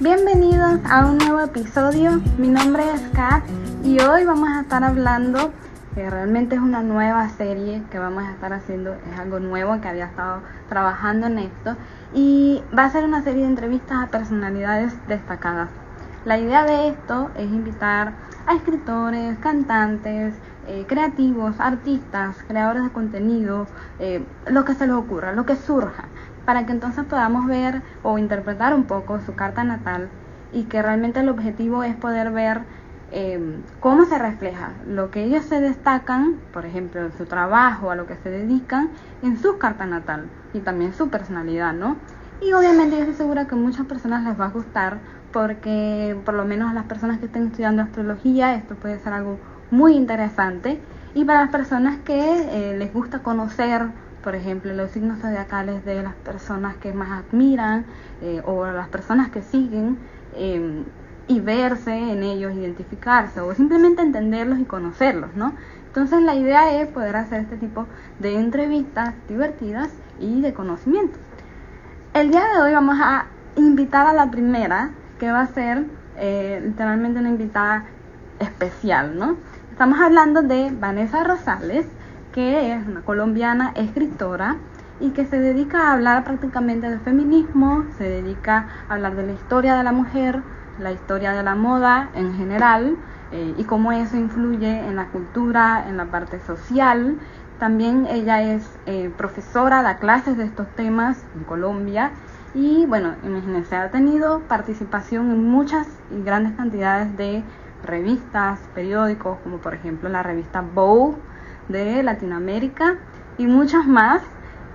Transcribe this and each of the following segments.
Bienvenidos a un nuevo episodio. Mi nombre es Kat y hoy vamos a estar hablando, que realmente es una nueva serie que vamos a estar haciendo, es algo nuevo que había estado trabajando en esto y va a ser una serie de entrevistas a personalidades destacadas. La idea de esto es invitar a escritores, cantantes, creativos, artistas, creadores de contenido, lo que se les ocurra, lo que surja, para que entonces podamos ver o interpretar un poco su carta natal y que realmente el objetivo es poder ver cómo se refleja lo que ellos se destacan, por ejemplo, en su trabajo, a lo que se dedican, en su carta natal y también su personalidad, ¿no? Y obviamente yo estoy segura que a muchas personas les va a gustar porque por lo menos a las personas que estén estudiando astrología esto puede ser algo muy interesante, y para las personas que les gusta conocer, por ejemplo, los signos zodiacales de las personas que más admiran o las personas que siguen, y verse en ellos, identificarse o simplemente entenderlos y conocerlos, ¿no? Entonces la idea es poder hacer este tipo de entrevistas divertidas y de conocimiento. El día de hoy vamos a invitar a la primera, que va a ser literalmente una invitada especial, ¿no? Estamos hablando de Vanessa Rosales, que es una colombiana escritora y que se dedica a hablar prácticamente del feminismo, se dedica a hablar de la historia de la mujer, la historia de la moda en general, y cómo eso influye en la cultura, en la parte social. También ella es profesora, da clases de estos temas en Colombia y bueno, imagínense, ha tenido participación en muchas y grandes cantidades de revistas, periódicos, como por ejemplo la revista Vogue de Latinoamérica y muchas más.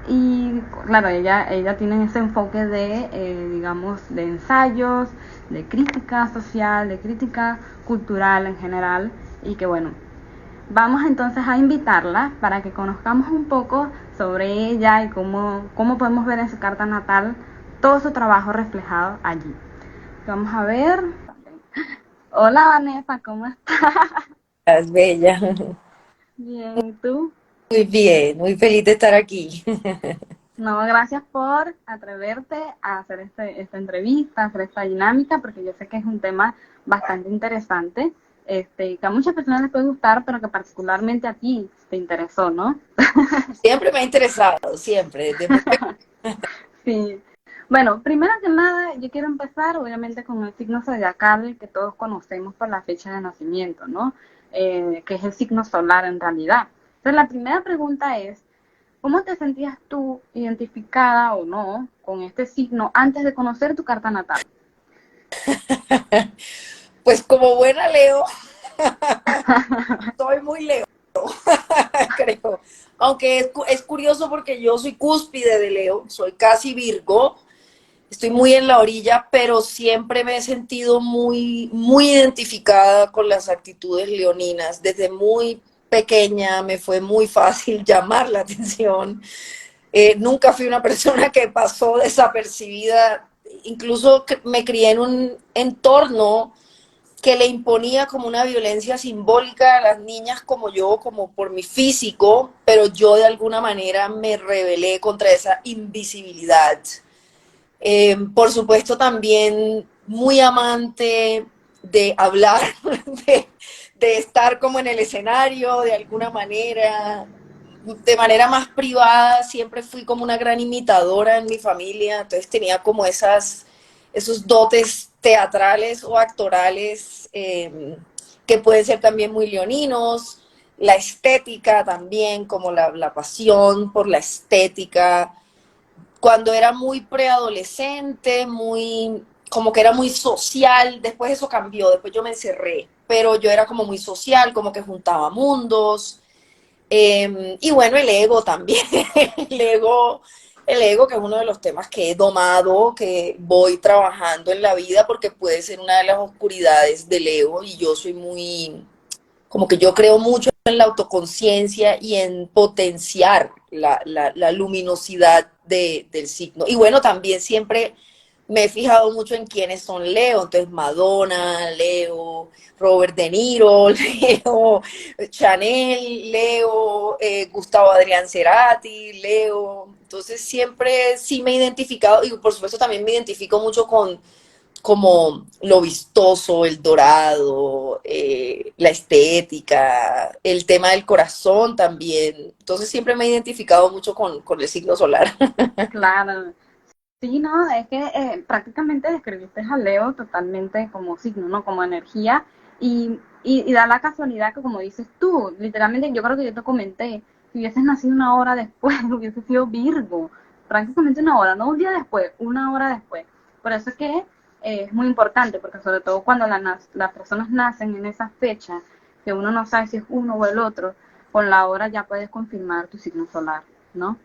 Y claro, ella tiene ese enfoque de, digamos, de ensayos, de crítica social, de crítica cultural en general, y que bueno, vamos entonces a invitarla para que conozcamos un poco sobre ella y cómo podemos ver en su carta natal todo su trabajo reflejado allí. Vamos a ver. Hola Vanessa, ¿cómo estás? Es bella. Bien, ¿y tú? Muy bien, muy feliz de estar aquí. No, gracias por atreverte a hacer esta entrevista, a hacer esta dinámica, porque yo sé que es un tema bastante interesante, que a muchas personas les puede gustar, pero que particularmente a ti te interesó, ¿no? Siempre me ha interesado, siempre, desde muy Sí. Bueno, primero que nada, yo quiero empezar obviamente con el signo zodiacal que todos conocemos por la fecha de nacimiento, ¿no? Que es el signo solar en realidad. Entonces, la primera pregunta es, ¿cómo te sentías tú identificada o no con este signo antes de conocer tu carta natal? pues como buena Leo, soy muy Leo, creo. Aunque es curioso porque yo soy cúspide de Leo, soy casi Virgo, estoy muy en la orilla, pero siempre me he sentido muy identificada con las actitudes leoninas. Desde muy pequeña me fue muy fácil llamar la atención. Nunca fui una persona que pasó desapercibida, incluso me crié en un entorno que le imponía como una violencia simbólica a las niñas como yo, como por mi físico, pero yo de alguna manera me rebelé contra esa invisibilidad. Por supuesto también muy amante de hablar, de, de estar como en el escenario de alguna manera, de manera más privada. Siempre fui como una gran imitadora en mi familia, entonces tenía como esos dotes teatrales o actorales, que pueden ser también muy leoninos. La estética también, como la pasión por la estética. Cuando era muy preadolescente, como que era muy social. Después eso cambió, después yo me encerré, pero yo era como muy social, como que juntaba mundos. Y bueno, el ego también, el ego, el ego, que es uno de los temas que he domado, que voy trabajando en la vida, porque puede ser una de las oscuridades del ego, y yo soy muy, como que yo creo mucho en la autoconciencia y en potenciar la luminosidad del signo. Y bueno, también siempre me he fijado mucho en quiénes son Leo, entonces Madonna, Leo, Robert De Niro, Leo, Chanel, Leo, Gustavo Adrián Cerati, Leo. Entonces siempre sí me he identificado, y por supuesto también me identifico mucho como lo vistoso, el dorado, la estética, el tema del corazón también. Entonces siempre me he identificado mucho con el signo solar. Claro. Sí, no, es que prácticamente describiste a Leo totalmente como signo, ¿no? Como energía y da la casualidad que como dices tú, literalmente yo creo que yo te comenté, si hubieses nacido una hora después, hubiese sido Virgo, prácticamente una hora, no un día después, una hora después. Por eso es que es muy importante, porque sobre todo cuando las personas nacen en esa fecha, que uno no sabe si es uno o el otro, con la hora ya puedes confirmar tu signo solar, ¿no?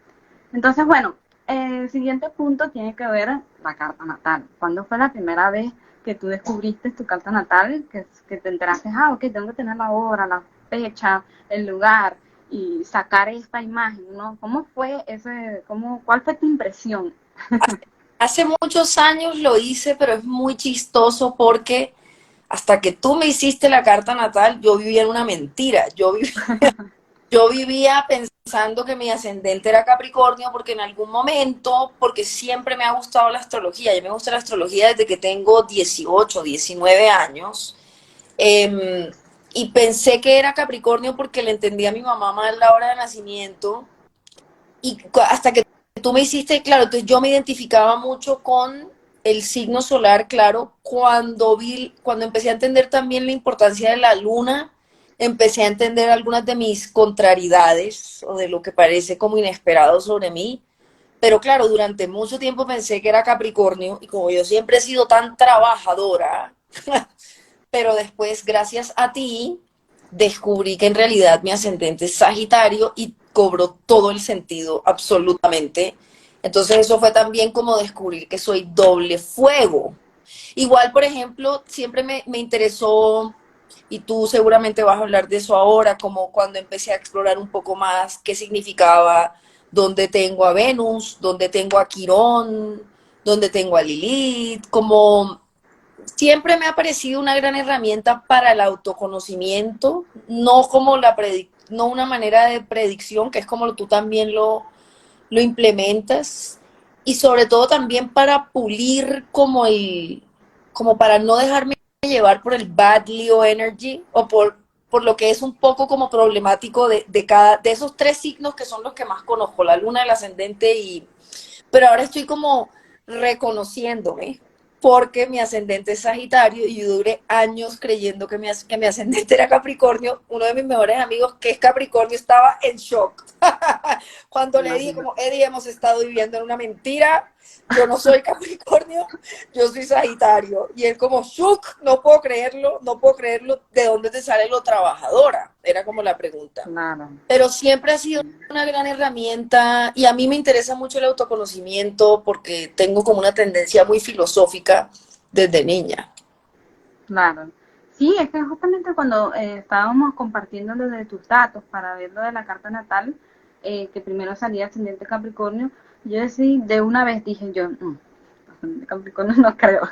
Entonces, bueno, el siguiente punto tiene que ver la carta natal. ¿Cuándo fue la primera vez que tú descubriste tu carta natal? Que te enteraste, ok, tengo que tener la hora, la fecha, el lugar y sacar esta imagen, ¿no? ¿Cómo fue cuál fue tu impresión? Hace muchos años lo hice, pero es muy chistoso porque hasta que tú me hiciste la carta natal, yo vivía en una mentira. Yo vivía pensando que mi ascendente era Capricornio porque en algún momento, porque siempre me ha gustado la astrología, yo me gusta la astrología desde que tengo 18, 19 años, eh, y pensé que era Capricornio porque le entendí a mi mamá mal la hora de nacimiento, y hasta que tú me hiciste, claro, entonces yo me identificaba mucho con el signo solar, claro, cuando empecé a entender también la importancia de la luna, empecé a entender algunas de mis contrariedades o de lo que parece como inesperado sobre mí. Pero claro, durante mucho tiempo pensé que era Capricornio y como yo siempre he sido tan trabajadora, pero después, gracias a ti, descubrí que en realidad mi ascendente es Sagitario y cobró todo el sentido, absolutamente. Entonces eso fue también como descubrir que soy doble fuego. Igual, por ejemplo, siempre me interesó, y tú seguramente vas a hablar de eso ahora, como cuando empecé a explorar un poco más qué significaba, dónde tengo a Venus, dónde tengo a Quirón, dónde tengo a Lilith, como siempre me ha parecido una gran herramienta para el autoconocimiento, no como no una manera de predicción, que es como tú también lo implementas, y sobre todo también para pulir como para no dejarme llevar por el bad Leo energy o por lo que es un poco como problemático de esos tres signos que son los que más conozco, la luna, el ascendente pero ahora estoy como reconociéndome porque mi ascendente es Sagitario y yo duré años creyendo que mi ascendente era Capricornio. Uno de mis mejores amigos, que es Capricornio, estaba en shock. Cuando le dije Imagínate. como, Eddie, hemos estado viviendo en una mentira, yo no soy Capricornio, yo soy Sagitario. Y él como, shook, no puedo creerlo, no puedo creerlo, ¿de dónde te sale lo trabajadora? Era como la pregunta. Claro. Pero siempre ha sido una gran herramienta y a mí me interesa mucho el autoconocimiento porque tengo como una tendencia muy filosófica desde niña. Claro. Sí, es que justamente cuando estábamos compartiendo lo de tus datos para ver lo de la carta natal, que primero salía ascendente Capricornio, yo decidí, de una vez dije yo, ascendente Capricornio no creo.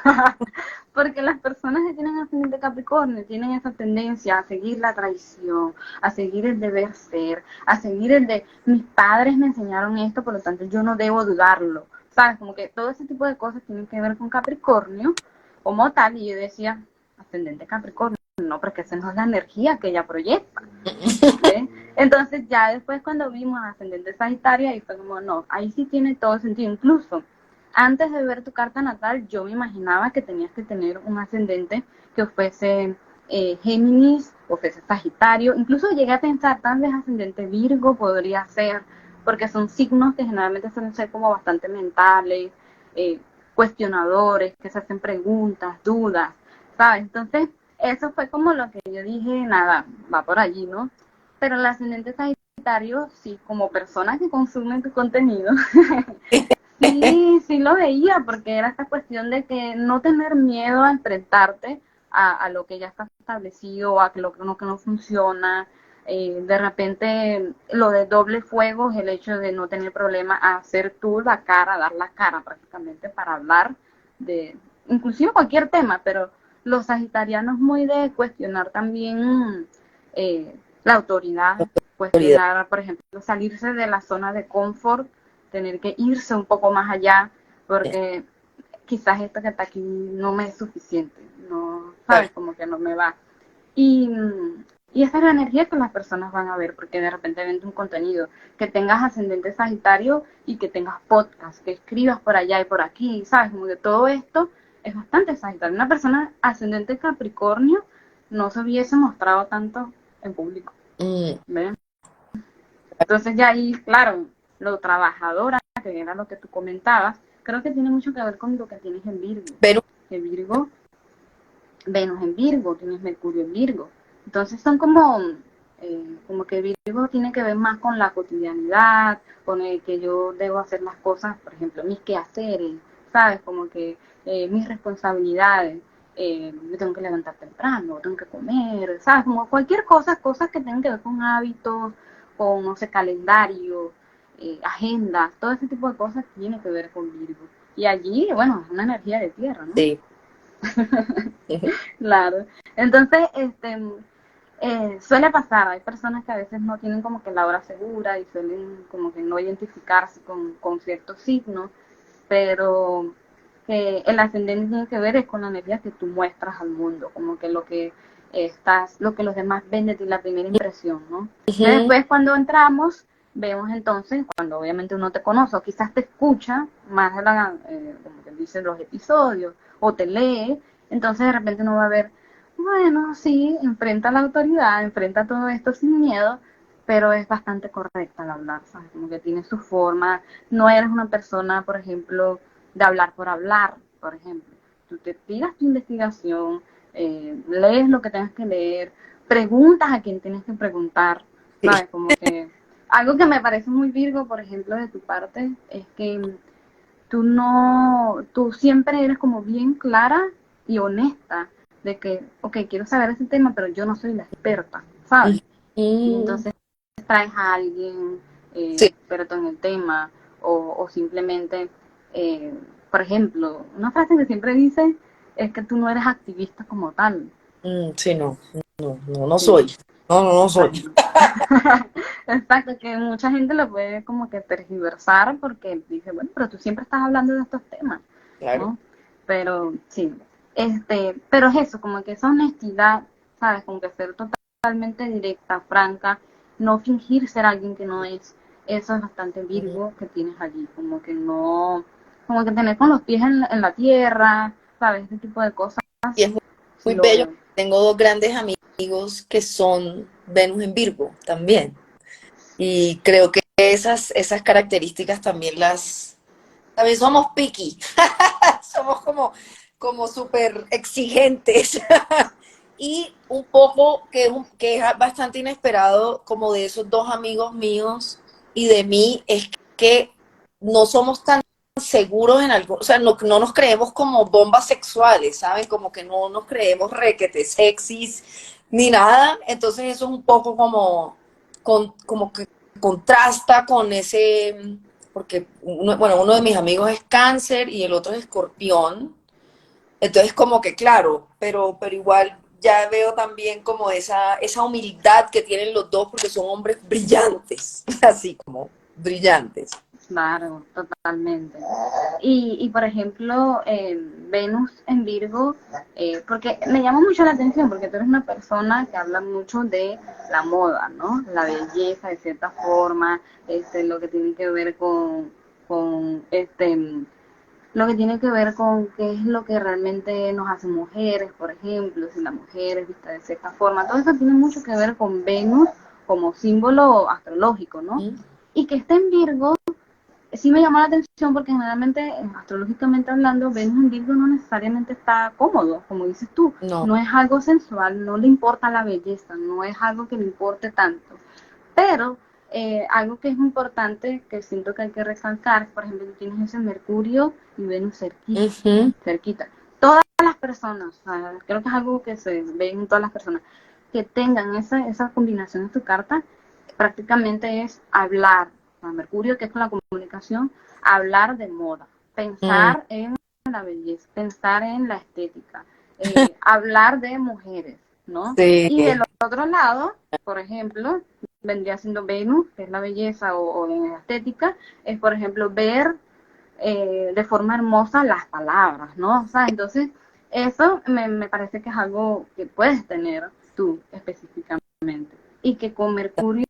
Porque las personas que tienen ascendente Capricornio tienen esa tendencia a seguir la traición, a seguir el deber ser, a seguir el de mis padres me enseñaron esto, por lo tanto yo no debo dudarlo. ¿Sabes? Como que todo ese tipo de cosas tienen que ver con Capricornio como tal, y yo decía, ascendente Capricornio, no, porque esa no es la energía que ella proyecta. ¿Sí? Entonces ya después cuando vimos ascendente Sagitario, ahí fue como, no, ahí sí tiene todo sentido. Incluso antes de ver tu carta natal, yo me imaginaba que tenías que tener un ascendente que fuese Géminis o fuese Sagitario. Incluso llegué a pensar, tal vez ascendente Virgo podría ser, porque son signos que generalmente suelen ser como bastante mentales, eh, cuestionadores, que se hacen preguntas, dudas, ¿sabes? Entonces, eso fue como lo que yo dije, nada, va por allí, ¿no? Pero el ascendente Sagitario, sí, como persona que consume tu contenido, sí lo veía, porque era esta cuestión de que no tener miedo a enfrentarte a lo que ya está establecido, a lo que no funciona. De repente, lo de doble fuego es el hecho de no tener problema a hacer tú la cara, dar la cara prácticamente para hablar de, inclusive cualquier tema, pero los sagitarianos muy de cuestionar también la autoridad, cuestionar, por ejemplo, salirse de la zona de confort, tener que irse un poco más allá, porque quizás esto que está aquí no me es suficiente, no, sabes, como que no me va. Y, y esa es la energía que las personas van a ver, porque de repente ven un contenido, que tengas ascendente Sagitario y que tengas podcast, que escribas por allá y por aquí, ¿sabes? Como que todo esto es bastante Sagitario. Una persona ascendente Capricornio no se hubiese mostrado tanto en público, Mm, ¿ven? Entonces ya ahí, claro, lo trabajadora, que era lo que tú comentabas, creo que tiene mucho que ver con lo que tienes en Virgo. Venus, Que Virgo, Venus en Virgo, tienes Mercurio en Virgo. Entonces son como que Virgo tiene que ver más con la cotidianidad, con el que yo debo hacer las cosas, por ejemplo, mis quehaceres, ¿sabes? Como que mis responsabilidades. Me tengo que levantar temprano, tengo que comer, ¿sabes? Como cualquier cosa, cosas que tengan que ver con hábitos, con, no sé, calendario, agendas, todo ese tipo de cosas tiene que ver con Virgo. Y allí, bueno, es una energía de tierra, ¿no? sí. Claro. Entonces, suele pasar, hay personas que a veces no tienen como que la hora segura y suelen como que no identificarse con ciertos signos, pero que el ascendente tiene que ver es con la energía que tú muestras al mundo, como que lo que lo que los demás ven de ti, la primera impresión, ¿no? Entonces, Ujú. después cuando entramos, vemos entonces, cuando obviamente uno te conoce o quizás te escucha más de como que dicen los episodios, o te lee, entonces de repente uno va a ver, bueno, sí, enfrenta a la autoridad, enfrenta todo esto sin miedo, pero es bastante correcta al hablar, ¿sabes? Como que tiene su forma, no eres una persona, por ejemplo, de hablar por hablar, por ejemplo. Tú te tiras tu investigación, lees lo que tengas que leer, preguntas a quien tienes que preguntar, Sí. ¿sabes? Como que algo que me parece muy Virgo, por ejemplo, de tu parte, es que tú siempre eres como bien clara y honesta de que, ok, quiero saber ese tema, pero yo no soy la experta, ¿sabes? Y Ujú. entonces traes a alguien Sí. experto en el tema o simplemente, eh, por ejemplo, una frase que siempre dice es que tú no eres activista como tal. Sí, no, no, no, no Sí, soy. No, no, no soy. exacto. Exacto, que mucha gente lo puede como que tergiversar porque dice, bueno, pero tú siempre estás hablando de estos temas, Claro. ¿no? Pero sí, pero es eso, como que esa honestidad, ¿sabes? Como que ser totalmente directa, franca, no fingir ser alguien que no es, eso es bastante Ujú. Virgo que tienes allí, como que no, como que tener con los pies en la tierra, ¿sabes? Ese tipo de cosas, Y es muy, sí muy lo bello. veo. Tengo dos grandes amigos que son Venus en Virgo también. Y creo que esas características también somos picky. Somos como súper exigentes. Y un poco que es bastante inesperado como de esos dos amigos míos y de mí es que no somos tan seguros en algo, o sea, no nos creemos como bombas sexuales, ¿saben? Como que no nos creemos requete sexys ni nada. Entonces eso es un poco como que contrasta con ese, porque uno de mis amigos es cáncer y el otro es escorpión. Entonces, como que claro, pero igual ya veo también como esa humildad que tienen los dos porque son hombres brillantes, así como brillantes. Claro, totalmente. Y por ejemplo, Venus en Virgo, porque me llama mucho la atención, porque tú eres una persona que habla mucho de la moda, ¿no? La belleza de cierta forma, lo que tiene que ver con lo que tiene que ver con qué es lo que realmente nos hace mujeres, por ejemplo, si la mujer es vista de cierta forma. Todo eso tiene mucho que ver con Venus como símbolo astrológico, ¿no? ¿Mm? Y que esté en Virgo sí me llamó la atención porque generalmente, astrológicamente hablando, Venus en Virgo no necesariamente está cómodo, como dices tú, No. no es algo sensual, no le importa la belleza, no es algo que le importe tanto. Pero algo que es importante, que siento que hay que recalcar, por ejemplo, tú tienes ese Mercurio y Venus cerquita, Ujú. cerquita. Todas las personas, o sea, creo que es algo que se ve en todas las personas, que tengan esa combinación en su carta, prácticamente es hablar, o sea, Mercurio, que es con la comunicación, hablar de moda, Mm. pensar en la belleza, pensar en la estética, hablar de mujeres, ¿no? Y del Sí. otro lado, por ejemplo, vendría siendo Venus, que es la belleza o en la estética, es por ejemplo ver de forma hermosa las palabras, ¿no? O sea, entonces eso me parece que es algo que puedes tener tú específicamente. Y que con Mercurio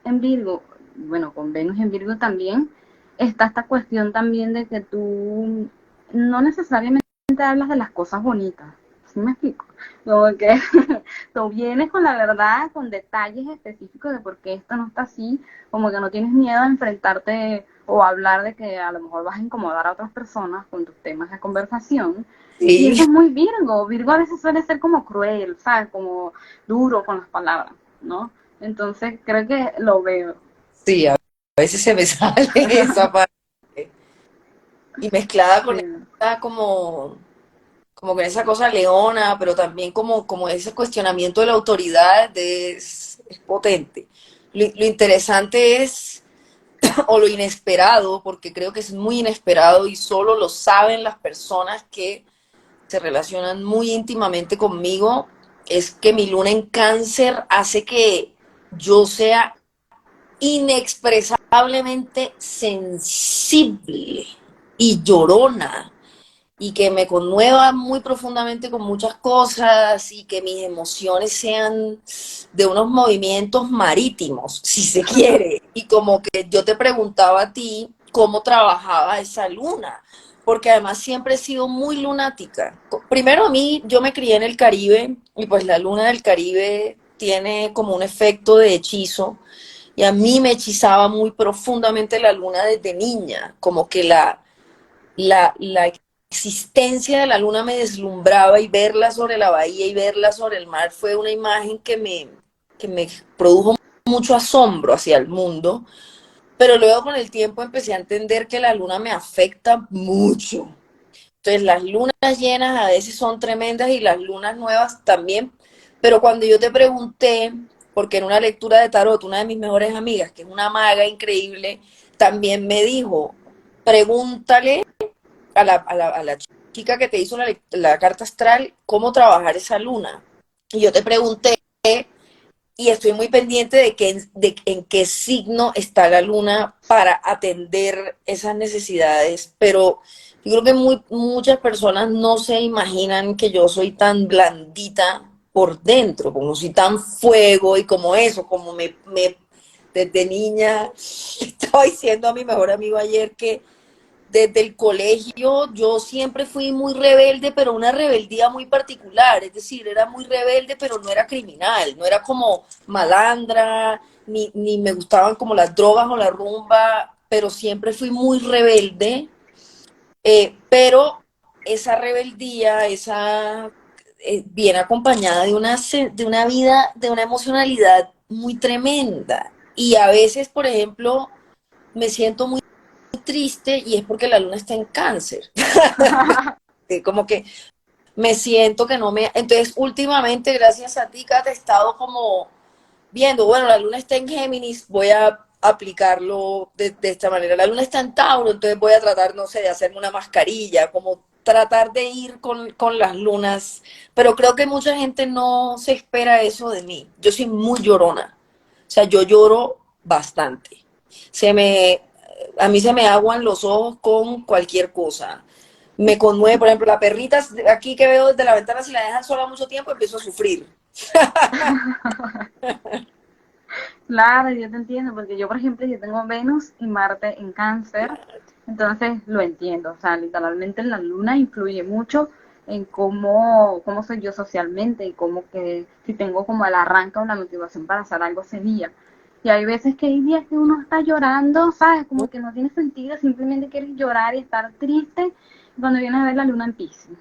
en Virgo, bueno, con Venus en Virgo también, está esta cuestión también de que tú no necesariamente hablas de las cosas bonitas. ¿Sí me explico? Como que tú vienes con la verdad, con detalles específicos de por qué esto no está así, como que no tienes miedo a enfrentarte o a hablar de que a lo mejor vas a incomodar a otras personas con tus temas de conversación. Y eso Sí, es muy Virgo. Virgo a veces suele ser como cruel, ¿sabes? Como duro con las palabras, ¿no? Entonces creo que lo veo. sí, a veces se me sale esa parte. Y mezclada con Sí, esa como con esa cosa leona, pero también como ese cuestionamiento de la autoridad es potente. Lo interesante es, o lo inesperado, porque creo que es muy inesperado y solo lo saben las personas que se relacionan muy íntimamente conmigo, es que mi luna en cáncer hace que yo sea inexpresablemente sensible y llorona y que me conmueva muy profundamente con muchas cosas y que mis emociones sean de unos movimientos marítimos, si se quiere. Y como que yo te preguntaba a ti cómo trabajaba esa luna, porque además siempre he sido muy lunática. Primero a mí, yo me crié en el Caribe y pues la luna del Caribe tiene como un efecto de hechizo y a mí me hechizaba muy profundamente la luna desde niña, como que la existencia de la luna me deslumbraba y verla sobre la bahía y verla sobre el mar fue una imagen que me produjo mucho asombro hacia el mundo, pero luego con el tiempo empecé a entender que la luna me afecta mucho. Entonces las lunas llenas a veces son tremendas y las lunas nuevas también, pero cuando yo te pregunté, porque en una lectura de tarot, una de mis mejores amigas, que es una maga increíble, también me dijo, pregúntale a la chica que te hizo la carta astral cómo trabajar esa luna. Y yo te pregunté, y estoy muy pendiente de en qué signo está la luna para atender esas necesidades, pero yo creo que muchas personas no se imaginan que yo soy tan blandita por dentro, como soy tan fuego y como eso, como desde niña estaba diciendo a mi mejor amigo ayer que desde el colegio yo siempre fui muy rebelde, pero una rebeldía muy particular, es decir, era muy rebelde, pero no era criminal, no era como malandra, ni me gustaban como las drogas o la rumba, pero siempre fui muy rebelde, pero esa rebeldía, viene acompañada de una vida, de una emocionalidad muy tremenda. Y a veces, por ejemplo, me siento muy triste y es porque la luna está en cáncer. Como que me siento que no me... Entonces, últimamente, gracias a ti, Kat, he estado como viendo, bueno, la luna está en Géminis, voy a aplicarlo de esta manera. La luna está en Tauro, entonces voy a tratar, no sé, de hacerme una mascarilla, como tratar de ir con las lunas. Pero creo que mucha gente no se espera eso de mí. Yo soy muy llorona. O sea, yo lloro bastante. Se me, a mí se me aguan los ojos con cualquier cosa. Me conmueve, por ejemplo, la perrita aquí que veo desde la ventana, si la dejan sola mucho tiempo, empiezo a sufrir. claro, yo te entiendo, porque yo, por ejemplo, yo tengo Venus y Marte en Cáncer, entonces lo entiendo, o sea, literalmente la luna influye mucho en cómo soy yo socialmente y cómo que si tengo como el arranque o la motivación para hacer algo ese día. Y hay veces que hay días que uno está llorando, ¿sabes? Como que no tiene sentido, simplemente quieres llorar y estar triste cuando vienes a ver la luna en Piscis.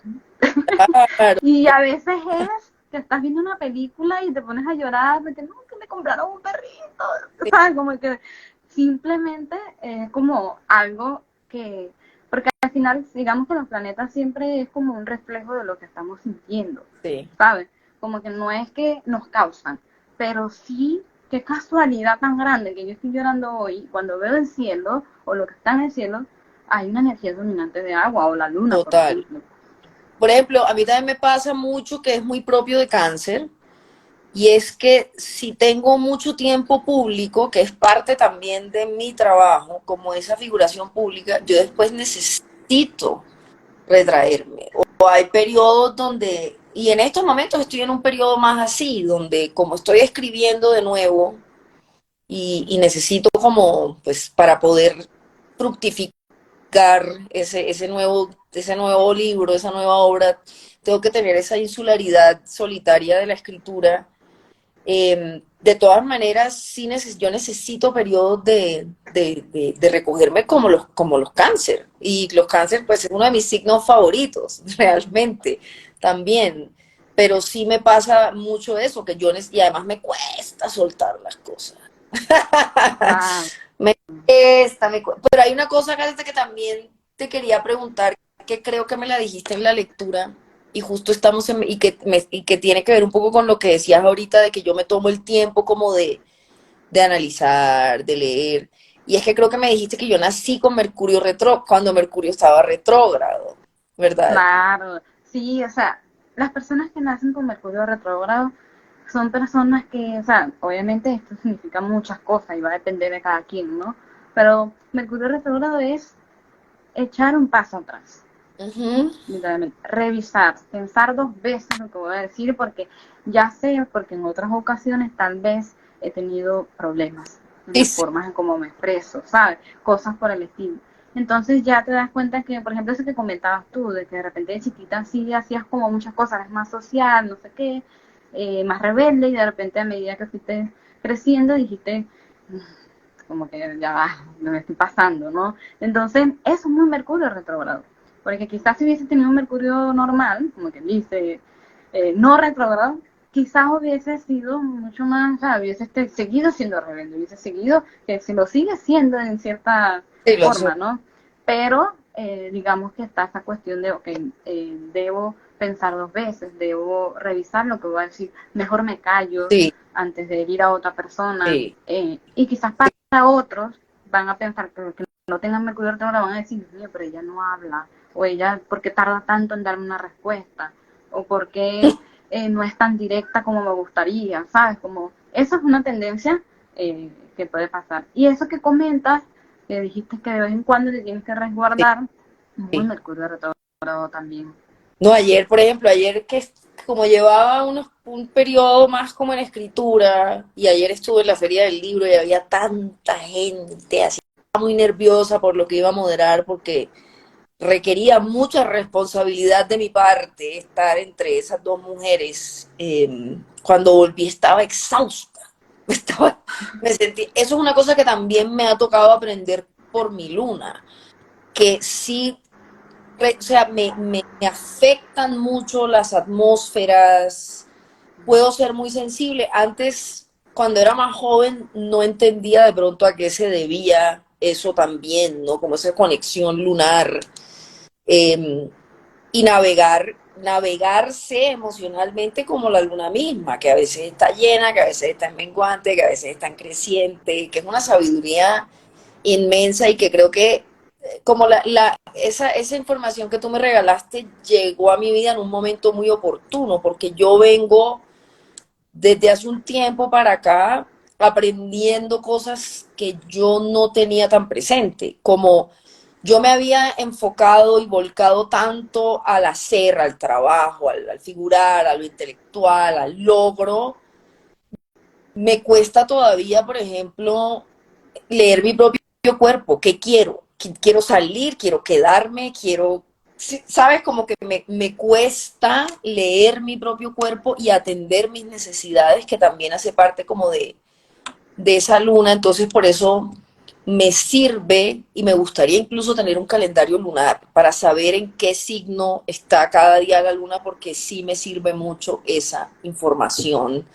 Claro, Y a veces es que estás viendo una película y te pones a llorar porque no, que me compraron un perrito, ¿sabes? Como que simplemente es como algo que, porque al final, digamos que los planetas siempre es como un reflejo de lo que estamos sintiendo, sí. ¿sabes? Como que no es que nos causan, pero sí, qué casualidad tan grande que yo estoy llorando hoy, cuando veo el cielo o lo que está en el cielo, hay una energía dominante de agua o la luna, por Total. ejemplo. Por ejemplo, a mí también me pasa mucho que es muy propio de cáncer, y es que si tengo mucho tiempo público, que es parte también de mi trabajo, como esa figuración pública, yo después necesito retraerme. O hay periodos donde, y en estos momentos estoy en un periodo más así, donde como estoy escribiendo de nuevo y necesito como, pues, para poder fructificar ese nuevo libro, esa nueva obra, tengo que tener esa insularidad solitaria de la escritura. De todas maneras, sí yo necesito periodos de recogerme como los cáncer. Y los cáncer, pues, es uno de mis signos favoritos, realmente, también. Pero sí me pasa mucho eso, y además me cuesta soltar las cosas. Claro. Me cuesta, pero hay una cosa, Kate, que también te quería preguntar, que creo que me la dijiste en la lectura, y justo y que tiene que ver un poco con lo que decías ahorita, de que yo me tomo el tiempo como de analizar, de leer. Y es que creo que me dijiste que yo nací con Mercurio cuando Mercurio estaba retrógrado, ¿verdad? Claro, sí, o sea, las personas que nacen con Mercurio retrógrado son personas que, o sea, obviamente esto significa muchas cosas y va a depender de cada quien, ¿no? Pero Mercurio retrógrado es echar un paso atrás, Ujú. literalmente, revisar, pensar dos veces lo que voy a decir, porque ya sé, porque en otras ocasiones tal vez he tenido problemas en Sí, las sí, formas en cómo me expreso, ¿sabes? Cosas por el estilo. Entonces ya te das cuenta que, por ejemplo, eso que comentabas tú, de que de repente de chiquita sí hacías como muchas cosas, eres más social, no sé qué, más rebelde, y de repente a medida que fuiste creciendo dijiste, como que ya va, me estoy pasando, ¿no? Entonces, eso es muy Mercurio retrógrado. Porque quizás si hubiese tenido un Mercurio normal, como que dice, no retrógrado, quizás hubiese sido mucho más, o sea, hubiese seguido siendo rebelde, hubiese seguido, que se lo sigue siendo en cierta sí, lo sé. forma, ¿no? Pero digamos que está esa cuestión de, ok, debo pensar dos veces, debo revisar lo que voy a decir, mejor me callo Sí, antes de herir a otra persona, sí. y quizás para otros van a pensar que no tengan Mercurio retrógrado, van a decir, pero ella no habla, o ella, ¿por qué tarda tanto en darme una respuesta? O ¿por qué no es tan directa como me gustaría? ¿Sabes? Como, eso es una tendencia que puede pasar. Y eso que comentas, que dijiste que de vez en cuando te tienes que resguardar, muy Sí. Mercurio retrógrado también. No, ayer, por ejemplo, como llevaba un periodo más como en escritura, y ayer estuve en la feria del libro y había tanta gente, así, estaba muy nerviosa por lo que iba a moderar, porque requería mucha responsabilidad de mi parte estar entre esas dos mujeres. Cuando volví estaba exhausta, estaba, eso es una cosa que también me ha tocado aprender por mi luna, que sí, o sea, me afectan mucho las atmósferas, puedo ser muy sensible. Antes, cuando era más joven, no entendía de pronto a qué se debía eso también, ¿no? Como esa conexión lunar. Eh, y navegarse emocionalmente como la luna misma, que a veces está llena, que a veces está en menguante, que a veces está en creciente, que es una sabiduría inmensa y que creo que como esa información que tú me regalaste llegó a mi vida en un momento muy oportuno, porque yo vengo desde hace un tiempo para acá aprendiendo cosas que yo no tenía tan presente, como yo me había enfocado y volcado tanto al hacer, al trabajo, al figurar, a lo intelectual, al logro. Me cuesta todavía, por ejemplo, leer mi propio cuerpo. ¿Qué quiero? Quiero salir, quiero quedarme, quiero... Sí, ¿sabes? Como que me cuesta leer mi propio cuerpo y atender mis necesidades, que también hace parte como de esa luna. Entonces, por eso me sirve y me gustaría incluso tener un calendario lunar para saber en qué signo está cada día la luna, porque sí me sirve mucho esa información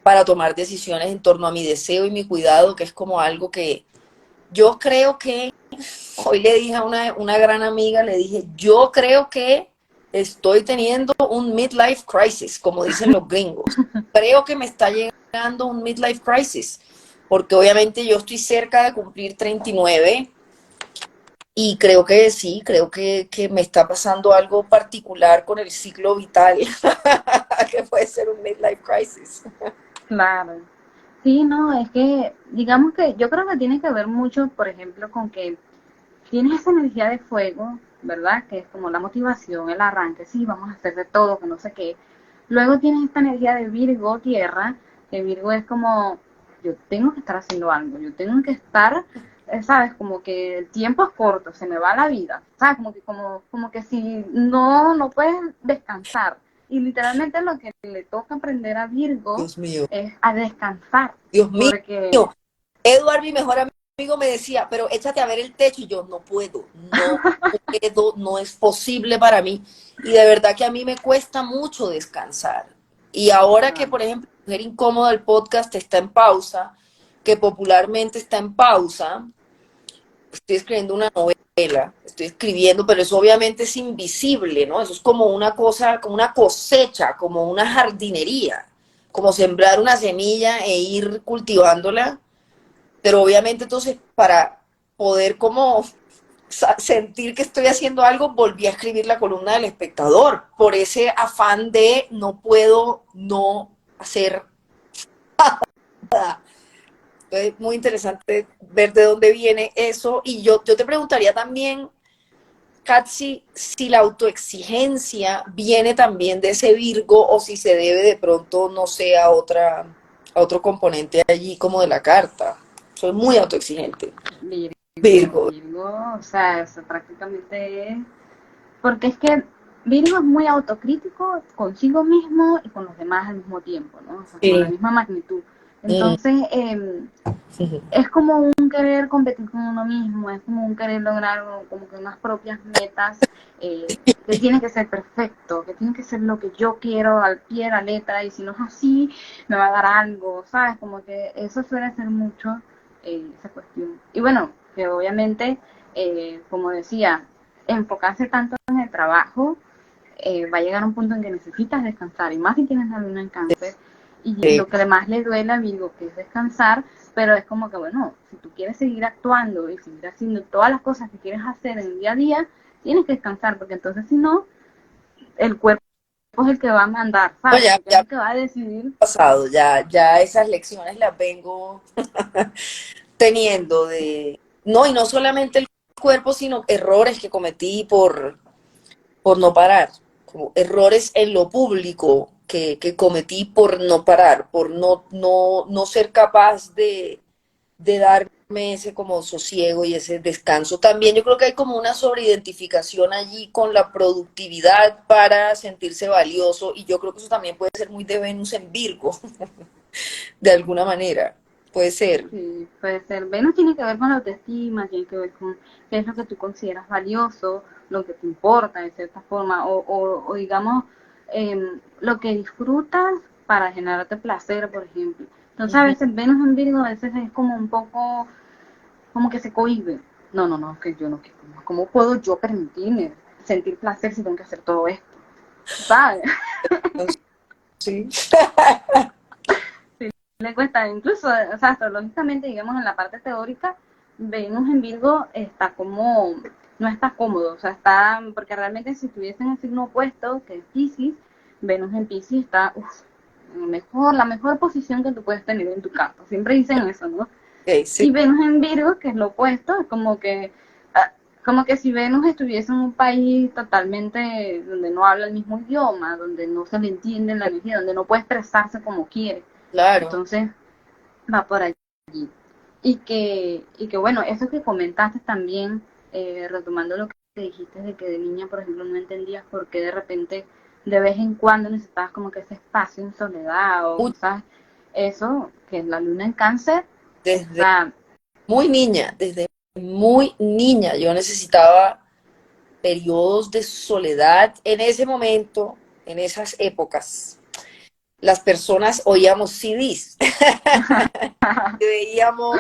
para tomar decisiones en torno a mi deseo y mi cuidado, que es como algo que yo creo que, hoy le dije a una gran amiga, le dije, yo creo que estoy teniendo un midlife crisis, como dicen los gringos. Creo que me está llegando un midlife crisis, porque obviamente yo estoy cerca de cumplir 39 y creo que sí, creo que me está pasando algo particular con el ciclo vital. que puede ser un midlife crisis. Claro. Sí, no, es que digamos que yo creo que tiene que ver mucho, por ejemplo, con que tienes esa energía de fuego, ¿verdad? Que es como la motivación, el arranque, sí, vamos a hacer de todo, que no sé qué. Luego tienes esta energía de Virgo, tierra, que Virgo es como, yo tengo que estar haciendo algo, yo tengo que estar, ¿sabes? Como que el tiempo es corto, se me va la vida, ¿sabes? Como que si no puedes descansar. Y literalmente lo que le toca aprender a Virgo Dios mío, es a descansar, Dios mío. porque Edward, mi mejor amigo, me decía, pero échate a ver el techo, y yo no puedo, no puedo, no es posible para mí. Y de verdad que a mí me cuesta mucho descansar. Y ahora que, por ejemplo, Mujer Incómoda, el podcast está en pausa, que popularmente está en pausa, estoy escribiendo una novela, estoy escribiendo, pero eso obviamente es invisible, ¿no? Eso es como una cosa, como una cosecha, como una jardinería, como sembrar una semilla e ir cultivándola, pero obviamente entonces para poder como sentir que estoy haciendo algo, volví a escribir la columna del Espectador, por ese afán de no puedo no hacer nada. Entonces, muy interesante ver de dónde viene eso. Y yo te preguntaría también, Katsi, si la autoexigencia viene también de ese Virgo o si se debe de pronto, no sé, a otro componente allí como de la carta. Soy muy autoexigente. Virgo. Virgo, o sea, eso prácticamente es, porque es que Virgo es muy autocrítico consigo mismo y con los demás al mismo tiempo, ¿no? O sea, como la Sí. misma magnitud. Mm. Entonces, es como un querer competir con uno mismo, es como un querer lograr como que unas propias metas, que tiene que ser perfecto, que tiene que ser lo que yo quiero al pie de la letra, y si no es así, me va a dar algo, ¿sabes? Como que eso suele ser mucho esa cuestión. Y bueno, que obviamente, como decía, enfocarse tanto en el trabajo, va a llegar un punto en que necesitas descansar, y más si tienes la luna en cáncer, y Sí, lo que más le duele a Virgo, que es descansar, pero es como que, bueno, si tú quieres seguir actuando y seguir haciendo todas las cosas que quieres hacer en el día a día, tienes que descansar, porque entonces si no, el cuerpo es el que va a mandar, no, ¿sabes? ya, Porque es ya el que va a decidir. pasado, ya esas lecciones las vengo teniendo no, y no solamente el cuerpo, sino errores que cometí por no parar, como errores en lo público que cometí por no parar, por no ser capaz de darme ese como sosiego y ese descanso. También yo creo que hay como una sobreidentificación allí con la productividad para sentirse valioso, y yo creo que eso también puede ser muy de Venus en Virgo, de alguna manera. Puede ser. Sí, puede ser. Venus tiene que ver con la autoestima, tiene que ver con qué es lo que tú consideras valioso, lo que te importa de cierta forma, o digamos, lo que disfrutas para generarte placer, por ejemplo. Entonces a Ujú. veces Venus en Virgo a veces es como un poco, como que se cohíbe. No, que yo no, que ¿cómo puedo yo permitirme sentir placer si tengo que hacer todo esto? ¿Sabes? Sí. Le cuesta, incluso, o sea, astrológicamente, digamos, en la parte teórica, Venus en Virgo está como, no está cómodo, o sea, está, porque realmente si estuviese en el signo opuesto, que es Pisces, Venus en Pisces está, la mejor posición que tú puedes tener en tu carta, siempre dicen eso, ¿no? Okay, sí. Y Venus en Virgo, que es lo opuesto, es como que si Venus estuviese en un país totalmente donde no habla el mismo idioma, donde no se le entiende la energía, donde no puede expresarse como quiere. Claro. Entonces, va por allí. Y que bueno, eso que comentaste también, retomando lo que dijiste de que de niña, por ejemplo, no entendías por qué de repente, de vez en cuando necesitabas como que ese espacio en soledad, o Uy, quizás eso, que es la luna en cáncer, o desde sea, desde muy niña, yo necesitaba periodos de soledad en ese momento, en esas épocas. Las personas oíamos CDs, veíamos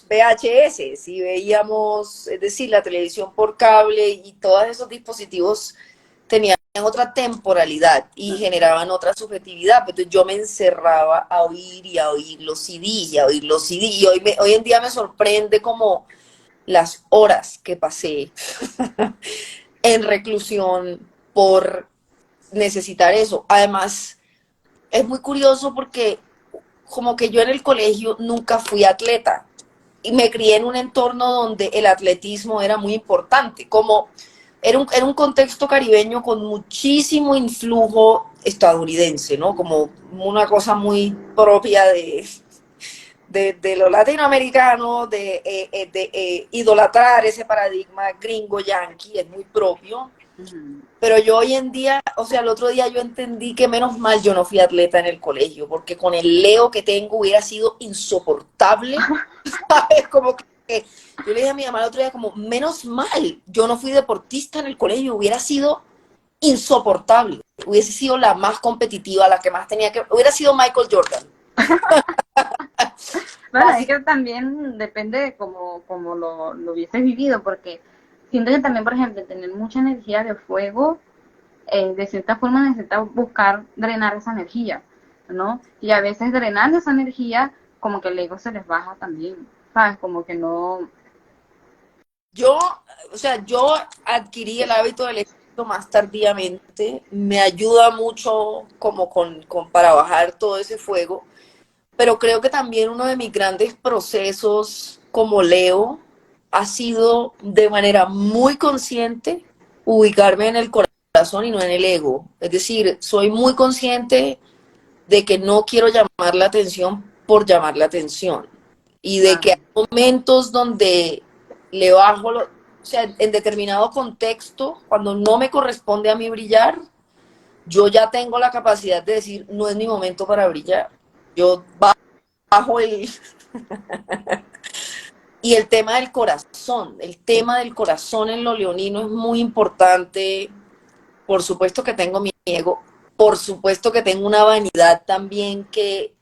VHS, y veíamos, es decir, la televisión por cable, y todos esos dispositivos tenían otra temporalidad y generaban otra subjetividad. Entonces yo me encerraba a oír los CDs y a oír los CDs. Y hoy en día me sorprende como las horas que pasé en reclusión por necesitar eso. Además, es muy curioso porque como que yo en el colegio nunca fui atleta y me crié en un entorno donde el atletismo era muy importante, como era un contexto caribeño con muchísimo influjo estadounidense, ¿no? Como una cosa muy propia de lo latinoamericano, de idolatrar ese paradigma gringo yanqui, es muy propio. Pero yo hoy en día, o sea, el otro día yo entendí que menos mal yo no fui atleta en el colegio, porque con el Leo que tengo hubiera sido insoportable, ¿sabes? Como que yo le dije a mi mamá el otro día como, menos mal, yo no fui deportista en el colegio, hubiera sido insoportable, hubiese sido la más competitiva, la que más tenía que, hubiera sido Michael Jordan. Bueno, es que también depende de cómo lo hubieses vivido, porque siento que también, por ejemplo, tener mucha energía de fuego, de cierta forma necesitas buscar drenar esa energía, ¿no? Y a veces drenando esa energía, como que el ego se les baja también, ¿sabes? Como que no... Yo, o sea, yo adquirí el hábito del ejercicio más tardíamente, me ayuda mucho como para bajar todo ese fuego, pero creo que también uno de mis grandes procesos como Leo ha sido de manera muy consciente ubicarme en el corazón y no en el ego. Es decir, soy muy consciente de que no quiero llamar la atención por llamar la atención y de que Claro. hay momentos donde le bajo, o sea, en determinado contexto, cuando no me corresponde a mí brillar, yo ya tengo la capacidad de decir, no es mi momento para brillar. Yo bajo el... Y el tema del corazón en lo leonino es muy importante. Por supuesto que tengo mi ego, por supuesto que tengo una vanidad también que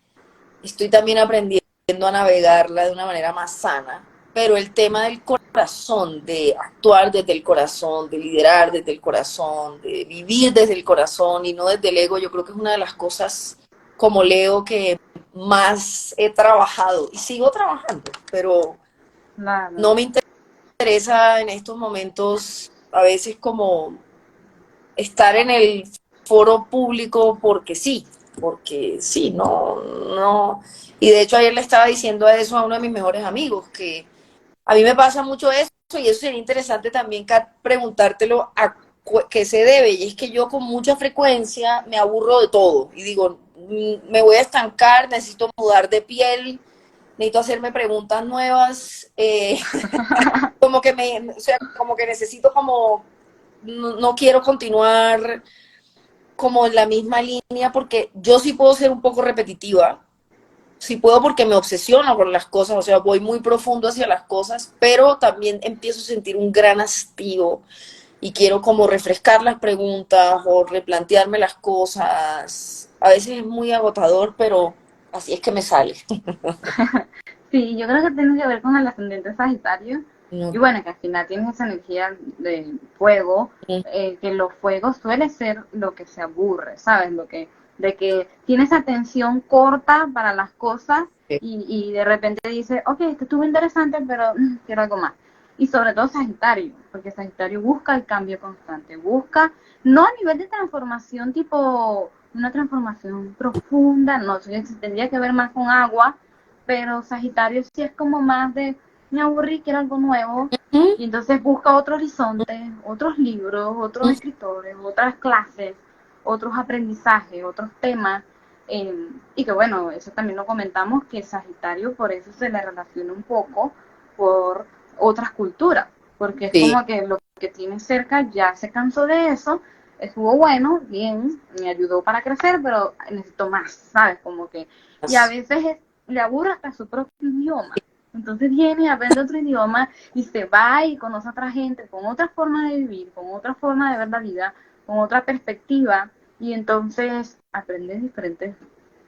estoy también aprendiendo a navegarla de una manera más sana, pero el tema del corazón, de actuar desde el corazón, de liderar desde el corazón, de vivir desde el corazón y no desde el ego, yo creo que es una de las cosas como Leo que más he trabajado y sigo trabajando, pero Claro. no me interesa en estos momentos a veces como estar en el foro público porque sí, no, no. Y de hecho ayer le estaba diciendo a eso a uno de mis mejores amigos, que a mí me pasa mucho eso y eso sería interesante también, Kat, preguntártelo a qué se debe. Y es que yo con mucha frecuencia me aburro de todo y digo, me voy a estancar, necesito mudar de piel, necesito hacerme preguntas nuevas, como que o sea, como que necesito como, no, no quiero continuar como en la misma línea, porque yo sí puedo ser un poco repetitiva, sí puedo porque me obsesiono con las cosas, o sea, voy muy profundo hacia las cosas, pero también empiezo a sentir un gran hastío y quiero como refrescar las preguntas o replantearme las cosas. A veces es muy agotador, pero así es que me sale. Sí, yo creo que tiene que ver con el ascendente Sagitario. Y No. bueno, que al final tienes esa energía de fuego, que los fuegos suele ser lo que se aburre, ¿sabes? De que tienes atención corta para las cosas y de repente dice, ok, esto estuvo interesante, pero quiero algo más. Y sobre todo Sagitario, porque Sagitario busca el cambio constante, busca, no a nivel de transformación tipo una transformación profunda, no, eso tendría que ver más con agua, pero Sagitario sí es como más de, me aburrí, quiero algo nuevo, y entonces busca otro horizonte, otros libros, otros escritores, otras clases, otros aprendizajes, otros temas, y que bueno, eso también lo comentamos, que Sagitario por eso se le relaciona un poco por otras culturas, porque es Sí. como que lo que tiene cerca ya se cansó de eso, estuvo bueno, bien, me ayudó para crecer, pero necesito más, ¿sabes? Como que, y a veces le aburre hasta su propio idioma. Entonces viene y aprende otro idioma y se va y conoce a otra gente con otra forma de vivir, con otra forma de ver la vida, con otra perspectiva y entonces aprende diferentes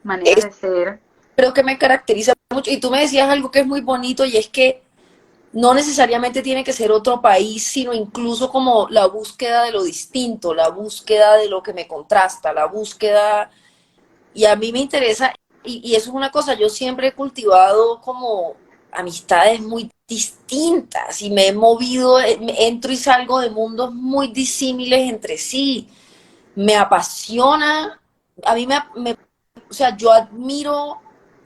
maneras Es, de ser. creo que me caracteriza mucho. Y tú me decías algo que es muy bonito y es que no necesariamente tiene que ser otro país, sino incluso como la búsqueda de lo distinto, la búsqueda de lo que me contrasta, la búsqueda, y a mí me interesa, y eso es una cosa, yo siempre he cultivado como amistades muy distintas y me he movido, entro y salgo de mundos muy disímiles entre sí. me apasiona, a mí o sea, yo admiro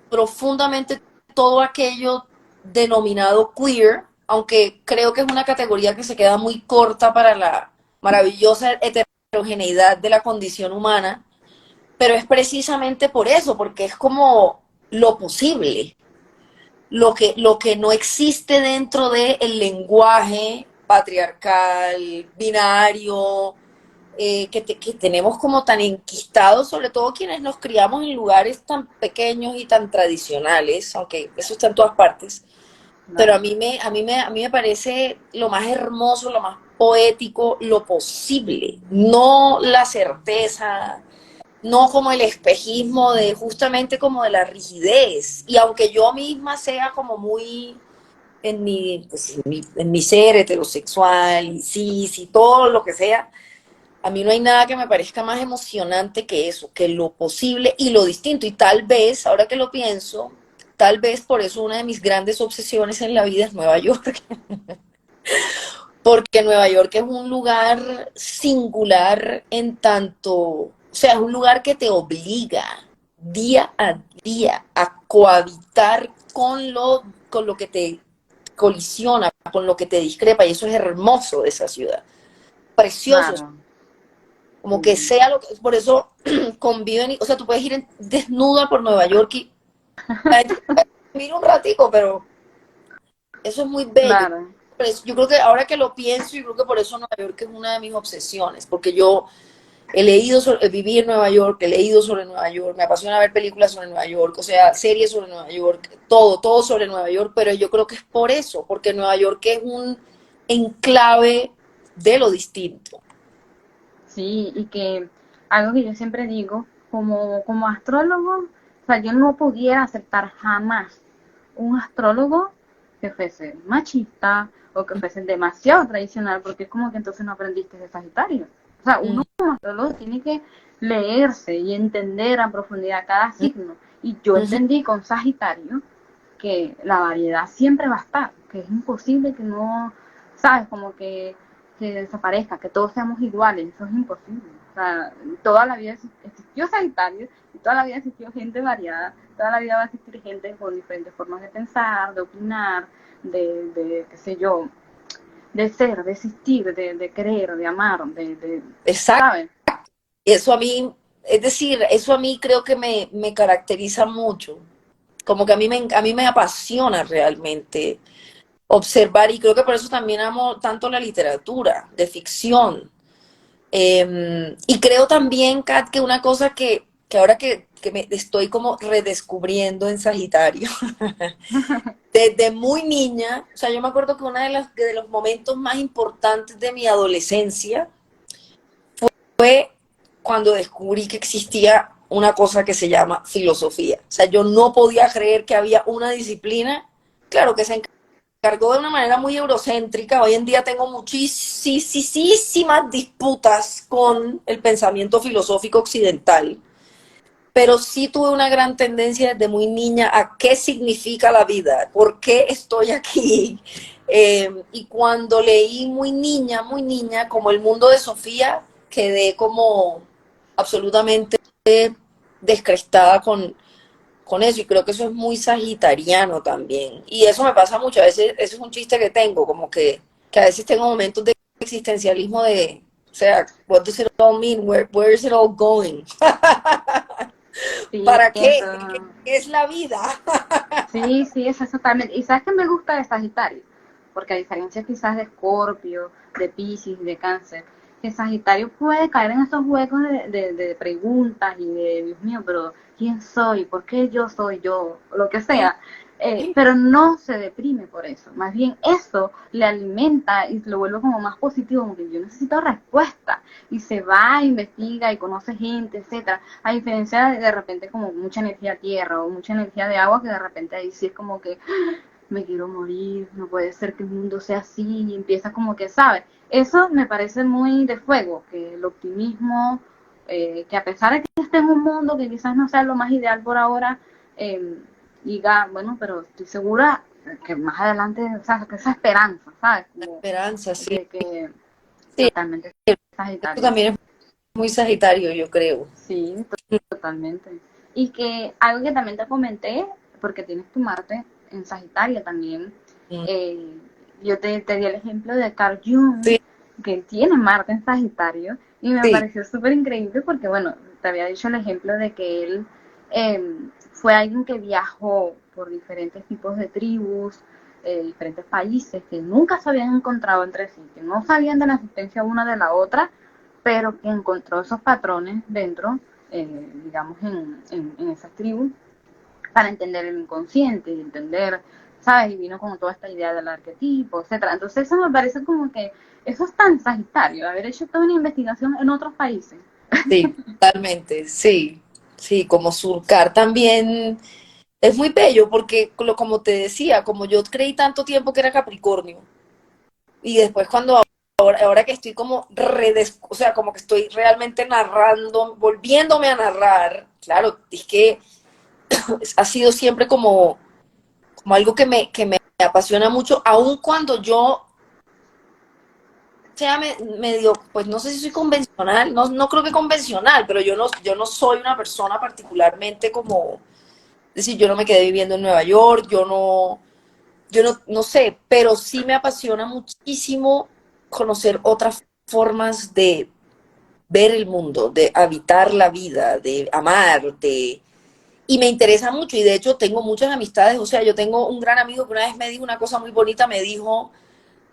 profundamente todo aquello denominado queer, aunque creo que es una categoría que se queda muy corta para la maravillosa heterogeneidad de la condición humana, pero es precisamente por eso, porque es como lo posible, lo que no existe dentro del lenguaje patriarcal, binario, que tenemos como tan enquistados, sobre todo quienes nos criamos en lugares tan pequeños y tan tradicionales, aunque eso está en todas partes, pero Claro. a mí me parece lo más hermoso, lo más poético, lo posible, no la certeza, no como el espejismo de justamente como de la rigidez. Y aunque yo misma sea como muy pues, en mi ser heterosexual, y cis y todo lo que sea, a mí no hay nada que me parezca más emocionante que eso, que lo posible y lo distinto. Y tal vez, ahora que lo pienso, tal vez por eso una de mis grandes obsesiones en la vida es Nueva York. Porque Nueva York es un lugar singular en tanto, o sea, es un lugar que te obliga día a día a cohabitar con lo que te colisiona, con lo que te discrepa, y eso es hermoso de esa ciudad, precioso, Claro, como que sí. sea lo que, por eso conviven, o sea, tú puedes ir desnuda por Nueva York y la gente mira un ratico, pero eso es muy bello. Claro. Yo creo que ahora que lo pienso, yo creo que por eso Nueva York es una de mis obsesiones, porque yo he leído sobre, viví en Nueva York, he leído sobre Nueva York, me apasiona ver películas sobre Nueva York, o sea, series sobre Nueva York, todo, todo sobre Nueva York, pero yo creo que es por eso, porque Nueva York es un enclave de lo distinto. Sí, y que algo que yo siempre digo, como astrólogo, o sea, yo no pudiera aceptar jamás un astrólogo que fuese machista o que fuese demasiado tradicional, porque es como que entonces no aprendiste de Sagitario. O sea, uno Mm, como astrólogo tiene que leerse y entender a profundidad cada mm, signo. Y yo ujú. entendí con Sagitario que la variedad siempre va a estar, que es imposible que no, sabes, como que desaparezca, que todos seamos iguales, eso es imposible. O sea, toda la vida existió Sagitario y toda la vida existió gente variada, toda la vida va a existir gente con diferentes formas de pensar, de opinar, qué sé yo, de ser, de existir, de querer, de amar, Exacto. ¿sabes? Eso a mí, es decir, eso a mí creo que me caracteriza mucho. Como que a mí me apasiona realmente observar, y creo que por eso también amo tanto la literatura de ficción. Y creo también, Kat, que una cosa que ahora que me estoy como redescubriendo en Sagitario, desde muy niña, o sea, yo me acuerdo que uno de los momentos más importantes de mi adolescencia fue cuando descubrí que existía una cosa que se llama filosofía. O sea, yo no podía creer que había una disciplina, claro, que se encargó de una manera muy eurocéntrica. Hoy en día tengo muchísimas disputas con el pensamiento filosófico occidental, pero sí tuve una gran tendencia desde muy niña a qué significa la vida, por qué estoy aquí. Y cuando leí muy niña, como El mundo de Sofía, quedé como absolutamente descrestada con eso, y creo que eso es muy sagitariano también. Y eso me pasa mucho, a veces, eso es un chiste que tengo, como que a veces tengo momentos de existencialismo de, o sea, what does it all mean? Where is it all going? Sí, ¿Para qué? ¿Qué eso. es la vida? Sí, sí, eso es totalmente. ¿Y sabes qué me gusta de Sagitario? Porque a diferencia quizás de Escorpio, de Piscis, de Cáncer, que Sagitario puede caer en esos huecos de preguntas y de, Dios mío, pero ¿quién soy? ¿Por qué yo soy yo? Lo que sea. Pero no se deprime por eso. Más bien eso le alimenta y lo vuelve como más positivo, como que yo necesito respuesta. Y se va, investiga y conoce gente, etcétera. A diferencia de repente como mucha energía tierra o mucha energía de agua, que de repente ahí sí es como que me quiero morir, no puede ser que el mundo sea así, y empieza como que, ¿sabes? Eso me parece muy de fuego, que el optimismo, que a pesar de que esté en un mundo que quizás no sea lo más ideal por ahora, diga, bueno, pero estoy segura que más adelante, o sea, que esa esperanza, ¿sabes? Como Esperanza, sí. que Sí, totalmente eso sagitario. también es muy Sagitario, yo creo. Sí, totalmente. Y que algo que también te comenté, porque tienes tu Marte en Sagitario también, Mm, eh, yo te di el ejemplo de Carl Jung, sí, que tiene Marte en Sagitario, y me sí, pareció súper increíble porque, bueno, te había dicho el ejemplo de que él fue alguien que viajó por diferentes tipos de tribus, diferentes países, que nunca se habían encontrado entre sí, que no sabían de la existencia una de la otra, pero que encontró esos patrones dentro, digamos, en esas tribus, para entender el inconsciente y entender, ¿sabes? Y vino con toda esta idea del arquetipo, etcétera. Entonces eso me parece como que eso es tan sagitario, haber hecho toda una investigación en otros países. sí, totalmente, sí, sí, como surcar también es muy bello porque, como te decía, como yo creí tanto tiempo que era Capricornio, y después cuando ahora que estoy como o sea, como que estoy realmente narrando, volviéndome a narrar, claro, es que ha sido siempre como algo que me apasiona mucho, aun cuando yo sea medio, pues no sé si soy convencional, no creo que convencional, pero yo no soy una persona particularmente como, es decir, yo no me quedé viviendo en Nueva York, yo no sé, pero sí me apasiona muchísimo conocer otras formas de ver el mundo, de habitar la vida, de amar, y me interesa mucho, y de hecho tengo muchas amistades, o sea, yo tengo un gran amigo que una vez me dijo una cosa muy bonita, me dijo,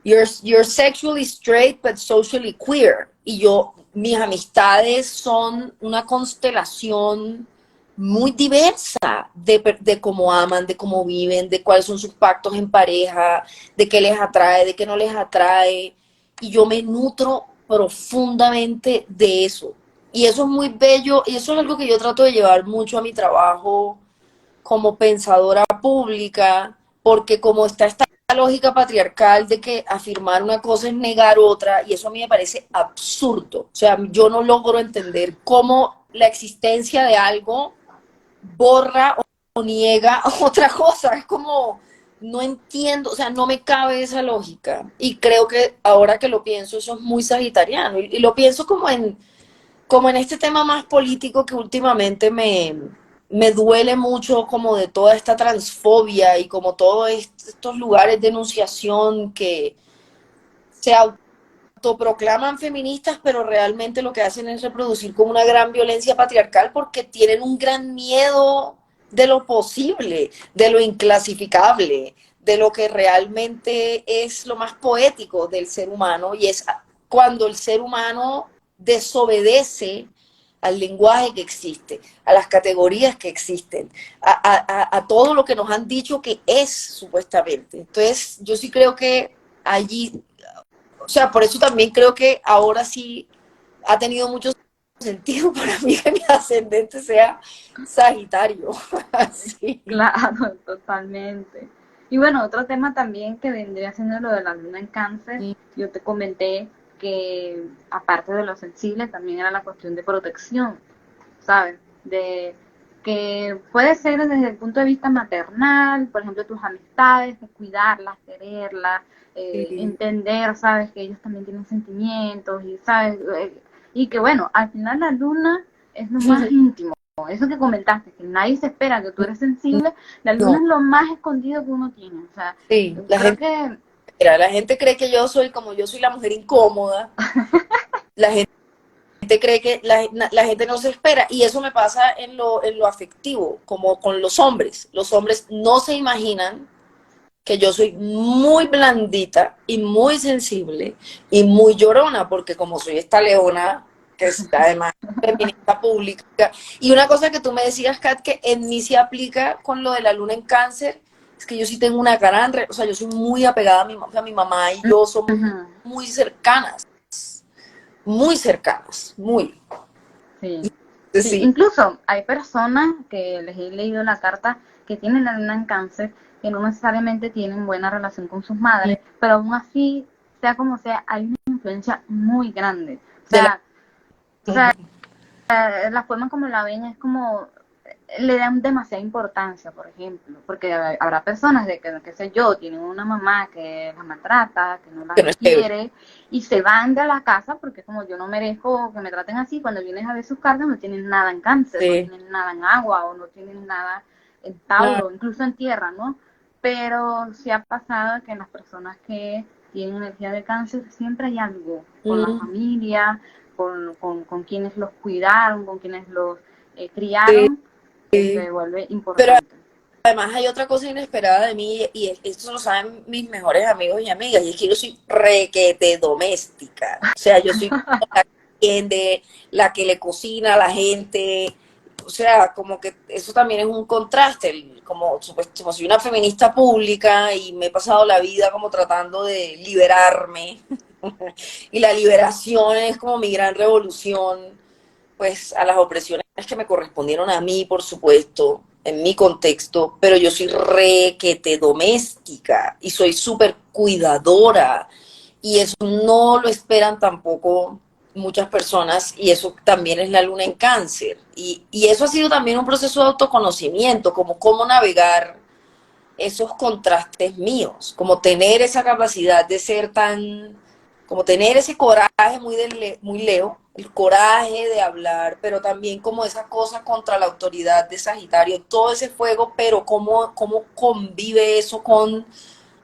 you're sexually straight but socially queer. Y mis amistades son una constelación muy diversa de cómo aman, de cómo viven, de cuáles son sus pactos en pareja, de qué les atrae, de qué no les atrae. Y yo me nutro profundamente de eso. Y eso es muy bello, y eso es algo que yo trato de llevar mucho a mi trabajo como pensadora pública, porque como está esta lógica patriarcal de que afirmar una cosa es negar otra, y eso a mí me parece absurdo. O sea, yo no logro entender cómo la existencia de algo borra o niega otra cosa. Es como, no entiendo, o sea, no me cabe esa lógica. Y creo que ahora que lo pienso, eso es muy sagitariano. Y lo pienso como en este tema más político que últimamente me duele mucho como de toda esta transfobia y como todos estos lugares de enunciación que se autoproclaman feministas, pero realmente lo que hacen es reproducir como una gran violencia patriarcal porque tienen un gran miedo de lo posible, de lo inclasificable, de lo que realmente es lo más poético del ser humano, y es cuando el ser humano desobedece al lenguaje que existe, a las categorías que existen, a todo lo que nos han dicho que es supuestamente. Entonces, yo sí creo que allí, o sea, por eso también creo que ahora sí ha tenido mucho sentido para mí que mi ascendente sea Sagitario. Así. Claro, totalmente. Y bueno, otro tema también que vendría siendo lo de la luna en cáncer, yo te comenté que aparte de lo sensible también era la cuestión de protección, ¿sabes? De que puede ser desde el punto de vista maternal, por ejemplo, tus amistades, de cuidarlas, quererlas, Sí. entender, ¿sabes? Que ellos también tienen sentimientos y, ¿sabes? Y que bueno, al final la luna es lo más íntimo. Eso que comentaste, que nadie se espera, que tú eres sensible, la luna No, es lo más escondido que uno tiene. O sea, sí, creo que la gente cree que yo soy la mujer incómoda, la gente cree que la gente no se espera, y eso me pasa en lo afectivo, como con los hombres. Los hombres no se imaginan que yo soy muy blandita y muy sensible y muy llorona, porque como soy esta leona, que es además feminista pública, y una cosa que tú me decías, Kat, que en mí se aplica con lo de la luna en cáncer, es que yo sí tengo una gran, o sea, yo soy muy apegada o sea, mi mamá y yo somos uh-huh, muy cercanas, muy. sí. Sí, Sí, incluso hay personas que les he leído la carta que tienen la luna en cáncer, que no necesariamente tienen buena relación con sus madres, pero aún así, sea como sea, hay una influencia muy grande. de la, O sea, la forma como la ven es como le dan demasiada importancia, por ejemplo, porque habrá personas de que, qué sé yo, tienen una mamá que las maltrata, que no las que no es chévere. quiere, y se van de la casa porque como yo no merezco que me traten así, cuando vienes a ver sus cartas no tienen nada en cáncer, no Sí, tienen nada en agua, o no tienen nada en claro, Tauro, incluso en tierra, ¿no? Pero sí ha pasado que en las personas que tienen energía de cáncer siempre hay algo con la mm, familia, con quienes los cuidaron, con quienes los sí, criaron, que sí. se vuelve Pero importante. además hay otra cosa inesperada de mí y esto lo saben mis mejores amigos y amigas, y es que yo soy requete doméstica. O sea, yo soy como la que atiende, la que le cocina a la gente. O sea, como que eso también es un contraste. Como, como soy una feminista pública y me he pasado la vida como tratando de liberarme. Y la liberación es como mi gran revolución, pues a las opresiones que me correspondieron a mí, por supuesto, en mi contexto, pero yo soy requete doméstica y soy súper cuidadora y eso no lo esperan tampoco muchas personas y eso también es la luna en cáncer y eso ha sido también un proceso de autoconocimiento, como cómo navegar esos contrastes míos, como tener esa capacidad de ser tan, como tener ese coraje muy Leo, el coraje de hablar, pero también como esa cosa contra la autoridad de Sagitario, todo ese fuego, pero cómo convive eso con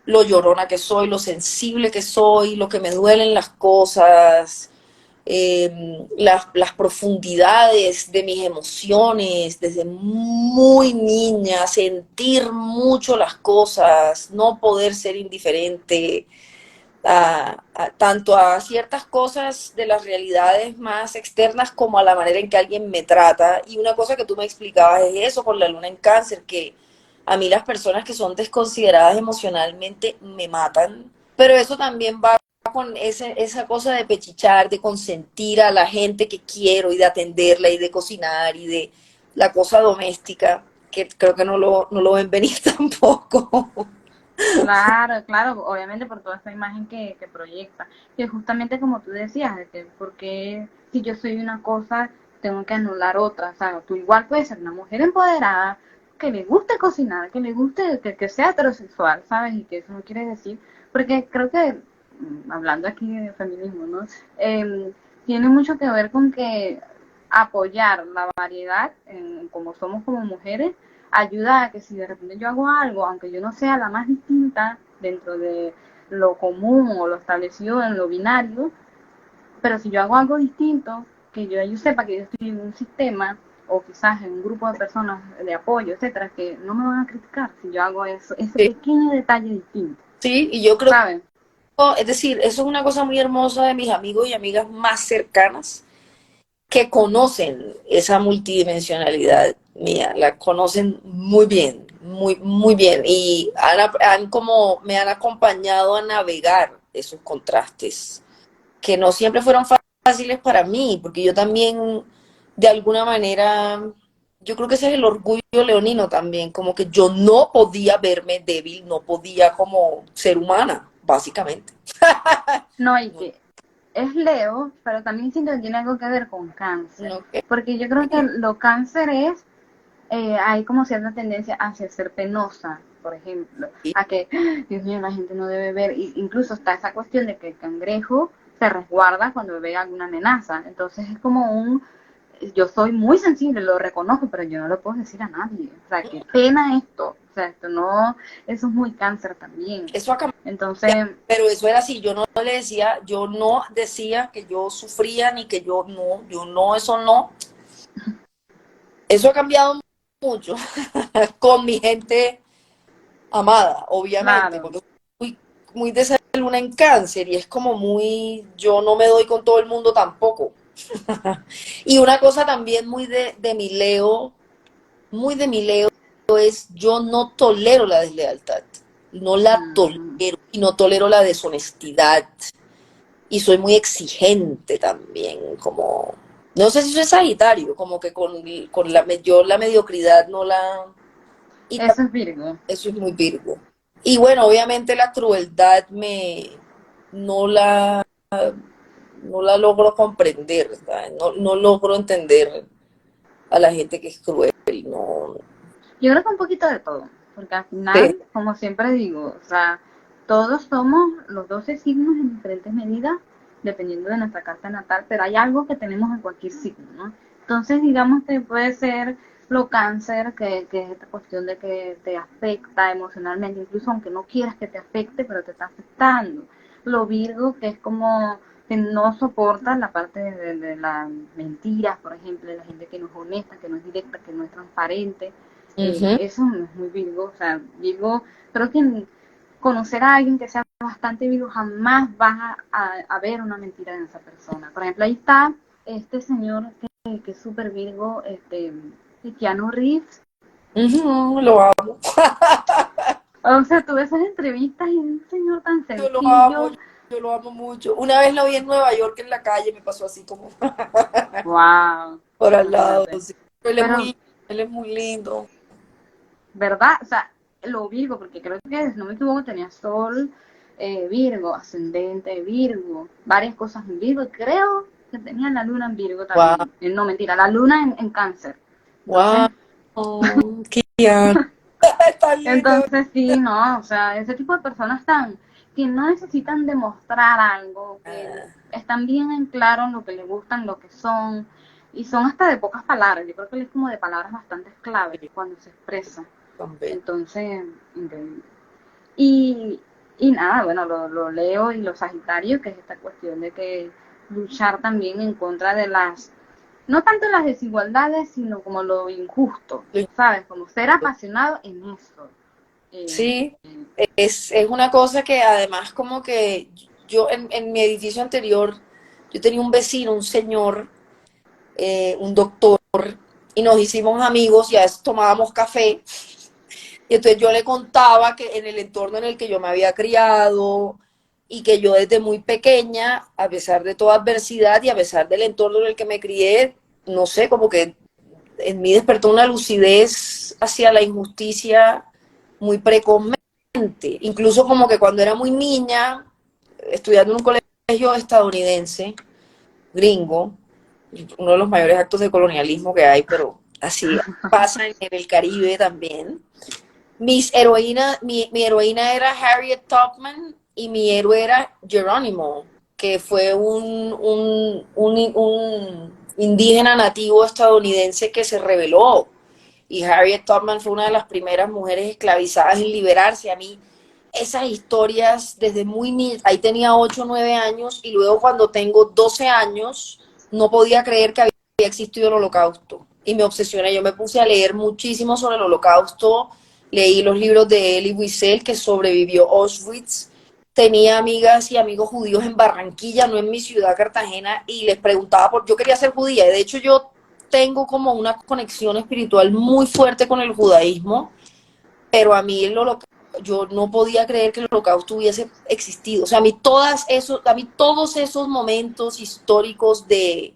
lo llorona que soy, lo sensible que soy, lo que me duelen las cosas, las profundidades de mis emociones desde muy niña, sentir mucho las cosas, no poder ser indiferente tanto a ciertas cosas de las realidades más externas como a la manera en que alguien me trata. Y una cosa que tú me explicabas es eso con la luna en cáncer, que a mí las personas que son desconsideradas emocionalmente me matan, pero eso también va con esa cosa de pechichar, de consentir a la gente que quiero y de atenderla y de cocinar y de la cosa doméstica, que creo que no lo ven venir tampoco. Claro, claro, obviamente por toda esa imagen que proyecta. Que justamente como tú decías, de que porque si yo soy una cosa, tengo que anular otra. O sea, tú igual puedes ser una mujer empoderada, que le guste cocinar, que le guste, que sea heterosexual, ¿sabes? Y que eso no quiere decir, porque creo que, hablando aquí de feminismo, ¿no? Tiene mucho que ver con que apoyar la variedad, como somos como mujeres, ayuda a que si de repente yo hago algo, aunque yo no sea la más distinta dentro de lo común o lo establecido en lo binario, pero si yo hago algo distinto, que yo sepa que yo estoy en un sistema o quizás en un grupo de personas de apoyo, etcétera, que no me van a criticar si yo hago eso, ese Sí, pequeño detalle distinto, sí, y yo creo ¿saben? es decir, eso es una cosa muy hermosa de mis amigos y amigas más cercanas que conocen esa multidimensionalidad mía, la conocen muy bien, muy bien, y como me han acompañado a navegar esos contrastes, que no siempre fueron fáciles para mí, porque yo también, de alguna manera, yo creo que ese es el orgullo leonino también, como que yo no podía verme débil, no podía como ser humana, básicamente. No, y que es Leo, pero también siento que tiene algo que ver con cáncer, No, porque yo creo que lo cáncer es hay como cierta tendencia hacia ser penosa, por ejemplo, a que, Dios mío, la gente no debe ver, y incluso está esa cuestión de que el cangrejo se resguarda cuando ve alguna amenaza, entonces es como yo soy muy sensible, lo reconozco, pero yo no lo puedo decir a nadie, o sea, qué pena esto, o sea, esto no, eso es muy cáncer también, eso ha cambiado, entonces, pero eso era así, yo no decía que yo sufría ni que yo no, eso no. Eso ha cambiado mucho con mi gente amada, obviamente, claro, porque soy muy de esa luna en cáncer y es como muy, yo no me doy con todo el mundo tampoco. Y una cosa también de mi Leo, muy de mi Leo, es yo no tolero la deslealtad, no la tolero mm, y no tolero la deshonestidad y soy muy exigente también, como, no sé si soy sagitario, como que yo la mediocridad no la, y eso es Virgo, eso es muy Virgo. Y bueno, obviamente la crueldad no la, no la logro comprender, ¿sabes? No logro entender a la gente que es cruel, no, Yo creo que un poquito de todo, porque al Sí. final, como siempre digo, o sea, todos somos los 12 signos en diferentes medidas, dependiendo de nuestra carta natal, pero hay algo que tenemos en cualquier signo, ¿no? Entonces, digamos que puede ser lo cáncer, que es esta cuestión de que te afecta emocionalmente, incluso aunque no quieras que te afecte, pero te está afectando. Lo Virgo, que es como que no soporta la parte de las mentiras, por ejemplo, de la gente que no es honesta, que no es directa, que no es transparente. Ujú. Eso no es muy Virgo. O sea, Virgo, creo que conocer a alguien que sea bastante Virgo jamás vas a ver una mentira en esa persona. Por ejemplo, ahí está este señor que es súper Virgo, Keanu Reeves. Ujú, lo amo. O sea, tú ves esas entrevistas y es un señor tan Yo lo amo, sencillo. yo lo amo mucho. Una vez lo vi en Nueva York en la calle, me pasó así como Wow, por al lado. imagínate. Sí. Él es Pero muy, él es muy lindo. ¿verdad? O sea, lo Virgo, porque creo que, si no me equivoco, tenía Sol, Virgo, ascendente Virgo, varias cosas en Virgo, y creo que tenía la luna en Virgo Wow, también. No, mentira, la luna en Cáncer. Entonces, wow. Kian. Está lindo. entonces sí, no, o sea, ese tipo de personas están que no necesitan demostrar algo, que están bien en claro en lo que les gustan, lo que son, y son hasta de pocas palabras. Yo creo que es como de palabras bastante claves Sí, cuando se expresan. tan bello. Entonces, increíble. Y, y nada, bueno, lo leo y los Sagitarios, que es esta cuestión de que luchar también en contra de las, no tanto las desigualdades, sino como lo injusto, ¿sabes? Como ser apasionado en eso. Eh, Sí, es una cosa que además como que yo en mi edificio anterior, yo tenía un vecino, un señor, un doctor, y nos hicimos amigos y a veces tomábamos café. Y entonces yo le contaba que en el entorno en el que yo me había criado y que yo desde muy pequeña, a pesar de toda adversidad y a pesar del entorno en el que me crié, no sé, como que en mí despertó una lucidez hacia la injusticia muy precozmente. Incluso como que cuando era muy niña, estudiando en un colegio estadounidense, gringo, uno de los mayores actos de colonialismo que hay, pero así pasa en el Caribe también. Mi heroína era Harriet Tubman y mi héroe era Geronimo, que fue un indígena nativo estadounidense que se rebeló. Y Harriet Tubman fue una de las primeras mujeres esclavizadas en liberarse. A mí esas historias desde muy niña, ahí tenía 8 o 9 años y luego cuando tengo 12 años no podía creer que había existido el holocausto. Y me obsesioné, yo me puse a leer muchísimo sobre el holocausto, leí los libros de Elie Wiesel, que sobrevivió Auschwitz, tenía amigas y amigos judíos en Barranquilla, no en mi ciudad, Cartagena, y les preguntaba por, yo quería ser judía, y de hecho yo tengo como una conexión espiritual muy fuerte con el judaísmo, pero a mí yo no podía creer que el holocausto hubiese existido. O sea, a mí todos esos momentos históricos de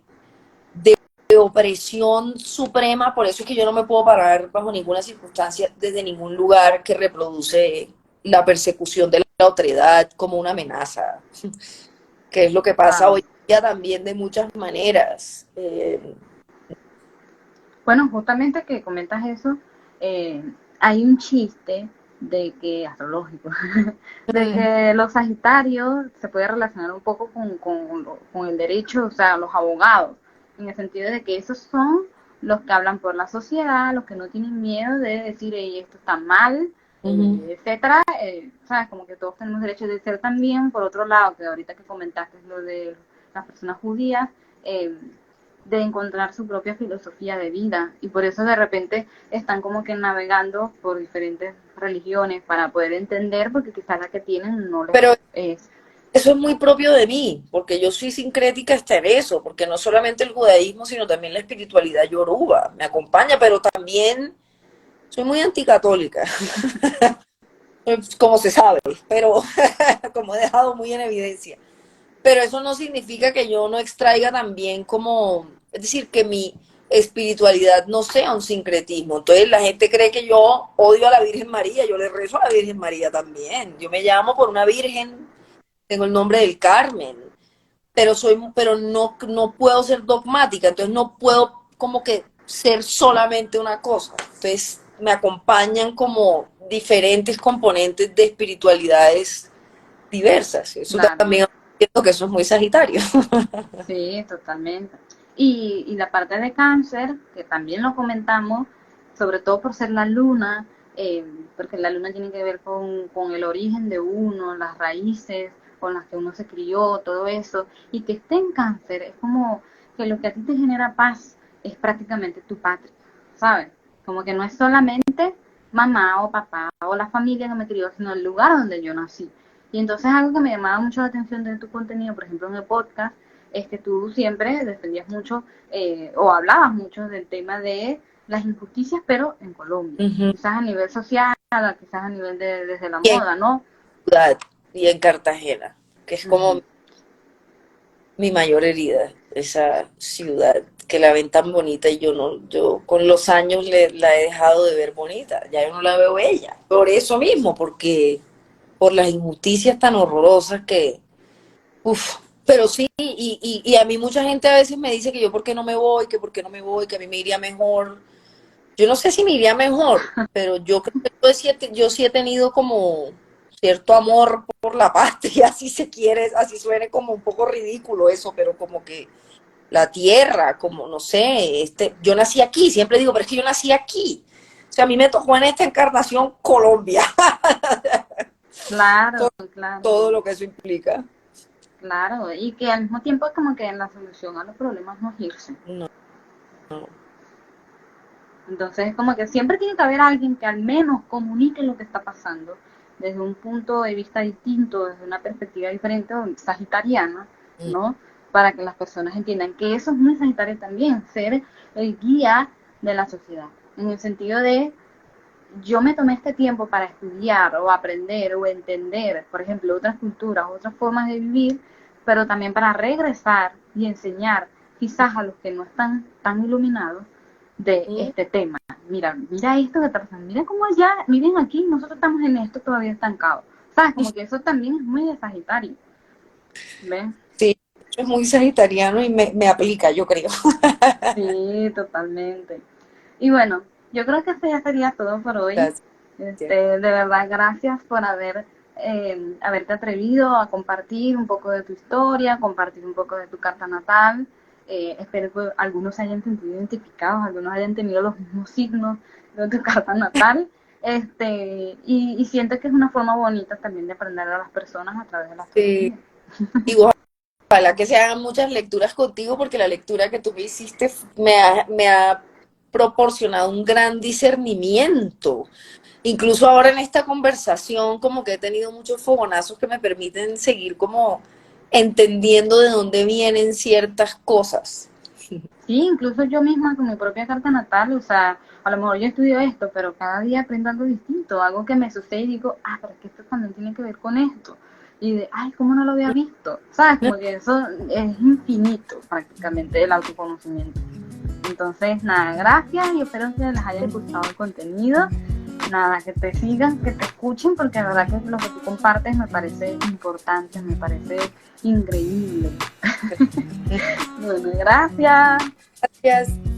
opresión suprema, por eso es que yo no me puedo parar bajo ninguna circunstancia desde ningún lugar que reproduce la persecución de la otredad como una amenaza, que es lo que pasa wow. hoy día también de muchas maneras. Bueno, justamente que comentas eso, hay un chiste de que, astrológico, de que los Sagitarios se puede relacionar un poco con el derecho, o sea, los abogados, en el sentido de que esos son los que hablan por la sociedad, los que no tienen miedo de decir, hey, esto está mal, etcétera, sabes, como que todos tenemos derecho de ser también, por otro lado, que ahorita que comentaste lo de las personas judías, eh, de encontrar su propia filosofía de vida y por eso de repente están como que navegando por diferentes religiones para poder entender porque quizás la que tienen no les Pero es. eso es muy propio de mí, porque yo soy sincrética hasta en eso, porque no solamente el judaísmo, sino también la espiritualidad yoruba me acompaña, pero también soy muy anticatólica, como se sabe, pero como he dejado muy en evidencia. Pero eso no significa que yo no extraiga también como, es decir, que mi espiritualidad no sea un sincretismo. Entonces la gente cree que yo odio a la Virgen María, yo le rezo a la Virgen María también. Yo me llamo por una virgen, tengo el nombre del Carmen, pero no puedo ser dogmática, entonces no puedo como que ser solamente una cosa. Entonces me acompañan como diferentes componentes de espiritualidades diversas. Eso Claro, también entiendo que eso es muy Sagitario. sí, totalmente. Y la parte de cáncer, que también lo comentamos, sobre todo por ser la luna, eh, porque la luna tiene que ver con el origen de uno, las raíces con las que uno se crió, todo eso, y que esté en cáncer, es como que lo que a ti te genera paz es prácticamente tu patria, ¿sabes? Como que no es solamente mamá o papá o la familia que me crió, sino el lugar donde yo nací. Y entonces algo que me llamaba mucho la atención de tu contenido, por ejemplo en el podcast, es que tú siempre defendías mucho o hablabas mucho del tema de las injusticias, pero en Colombia, Ujú. quizás a nivel social, quizás a nivel de desde la Y en moda, ¿no? ciudad, y en Cartagena, que es como Ujú. mi mayor herida, esa ciudad que la ven tan bonita y yo con los años la he dejado de ver bonita, ya yo no la veo bella. Por eso mismo, porque por las injusticias tan horrorosas que, uff, pero sí, y a mí mucha gente a veces me dice que yo por qué no me voy, que por qué no me voy, que a mí me iría mejor. Yo no sé si me iría mejor, pero yo creo que yo sí he tenido como cierto amor por la patria, si se quiere, así suene como un poco ridículo eso, pero como que la tierra, como no sé, yo nací aquí, siempre digo, pero es que yo nací aquí. O sea, a mí me tocó en esta encarnación Colombia, Claro, con todo claro, lo que eso implica. claro, y que al mismo tiempo es como que la solución a los problemas no es irse. No, no. Entonces es como que siempre tiene que haber alguien que al menos comunique lo que está pasando desde un punto de vista distinto, desde una perspectiva diferente o sagitariana, Mm. ¿no? Para que las personas entiendan que eso es muy sagitario también, ser el guía de la sociedad, en el sentido de yo me tomé este tiempo para estudiar o aprender o entender, por ejemplo, otras culturas, otras formas de vivir, pero también para regresar y enseñar quizás a los que no están tan iluminados de Mm. este tema. Mira, mira esto que está pasando, mira cómo allá, miren aquí, nosotros estamos en esto todavía estancados. ¿Sabes? Como que eso también es muy de Sagitario. ¿Ves? Sí, es muy sagitariano y me aplica, yo creo. Sí, totalmente. Y bueno, yo creo que eso ya sería todo por hoy. Gracias. De verdad, gracias por haberte atrevido a compartir un poco de tu historia, compartir un poco de tu carta natal. Espero que algunos se hayan sentido identificados, algunos hayan tenido los mismos signos de tu carta natal. Y siento que es una forma bonita también de aprender a las personas a través de la Sí. astrología. Y ojalá que se hagan muchas lecturas contigo, porque la lectura que tú me hiciste me ha proporcionado un gran discernimiento. Incluso ahora en esta conversación, como que he tenido muchos fogonazos que me permiten seguir como entendiendo de dónde vienen ciertas cosas. Sí, incluso yo misma con mi propia carta natal, o sea, a lo mejor yo estudio esto, pero cada día aprendo algo distinto, algo que me sucede y digo, ah, pero es que esto también tiene que ver con esto. Y de, ay, ¿cómo no lo había visto? ¿Sabes? Como que eso es infinito prácticamente el autoconocimiento. Entonces, nada, gracias y espero que les haya gustado el contenido. Nada, que te sigan, que te escuchen, porque la verdad que lo que tú compartes me parece importante, me parece increíble. Bueno, gracias. Gracias.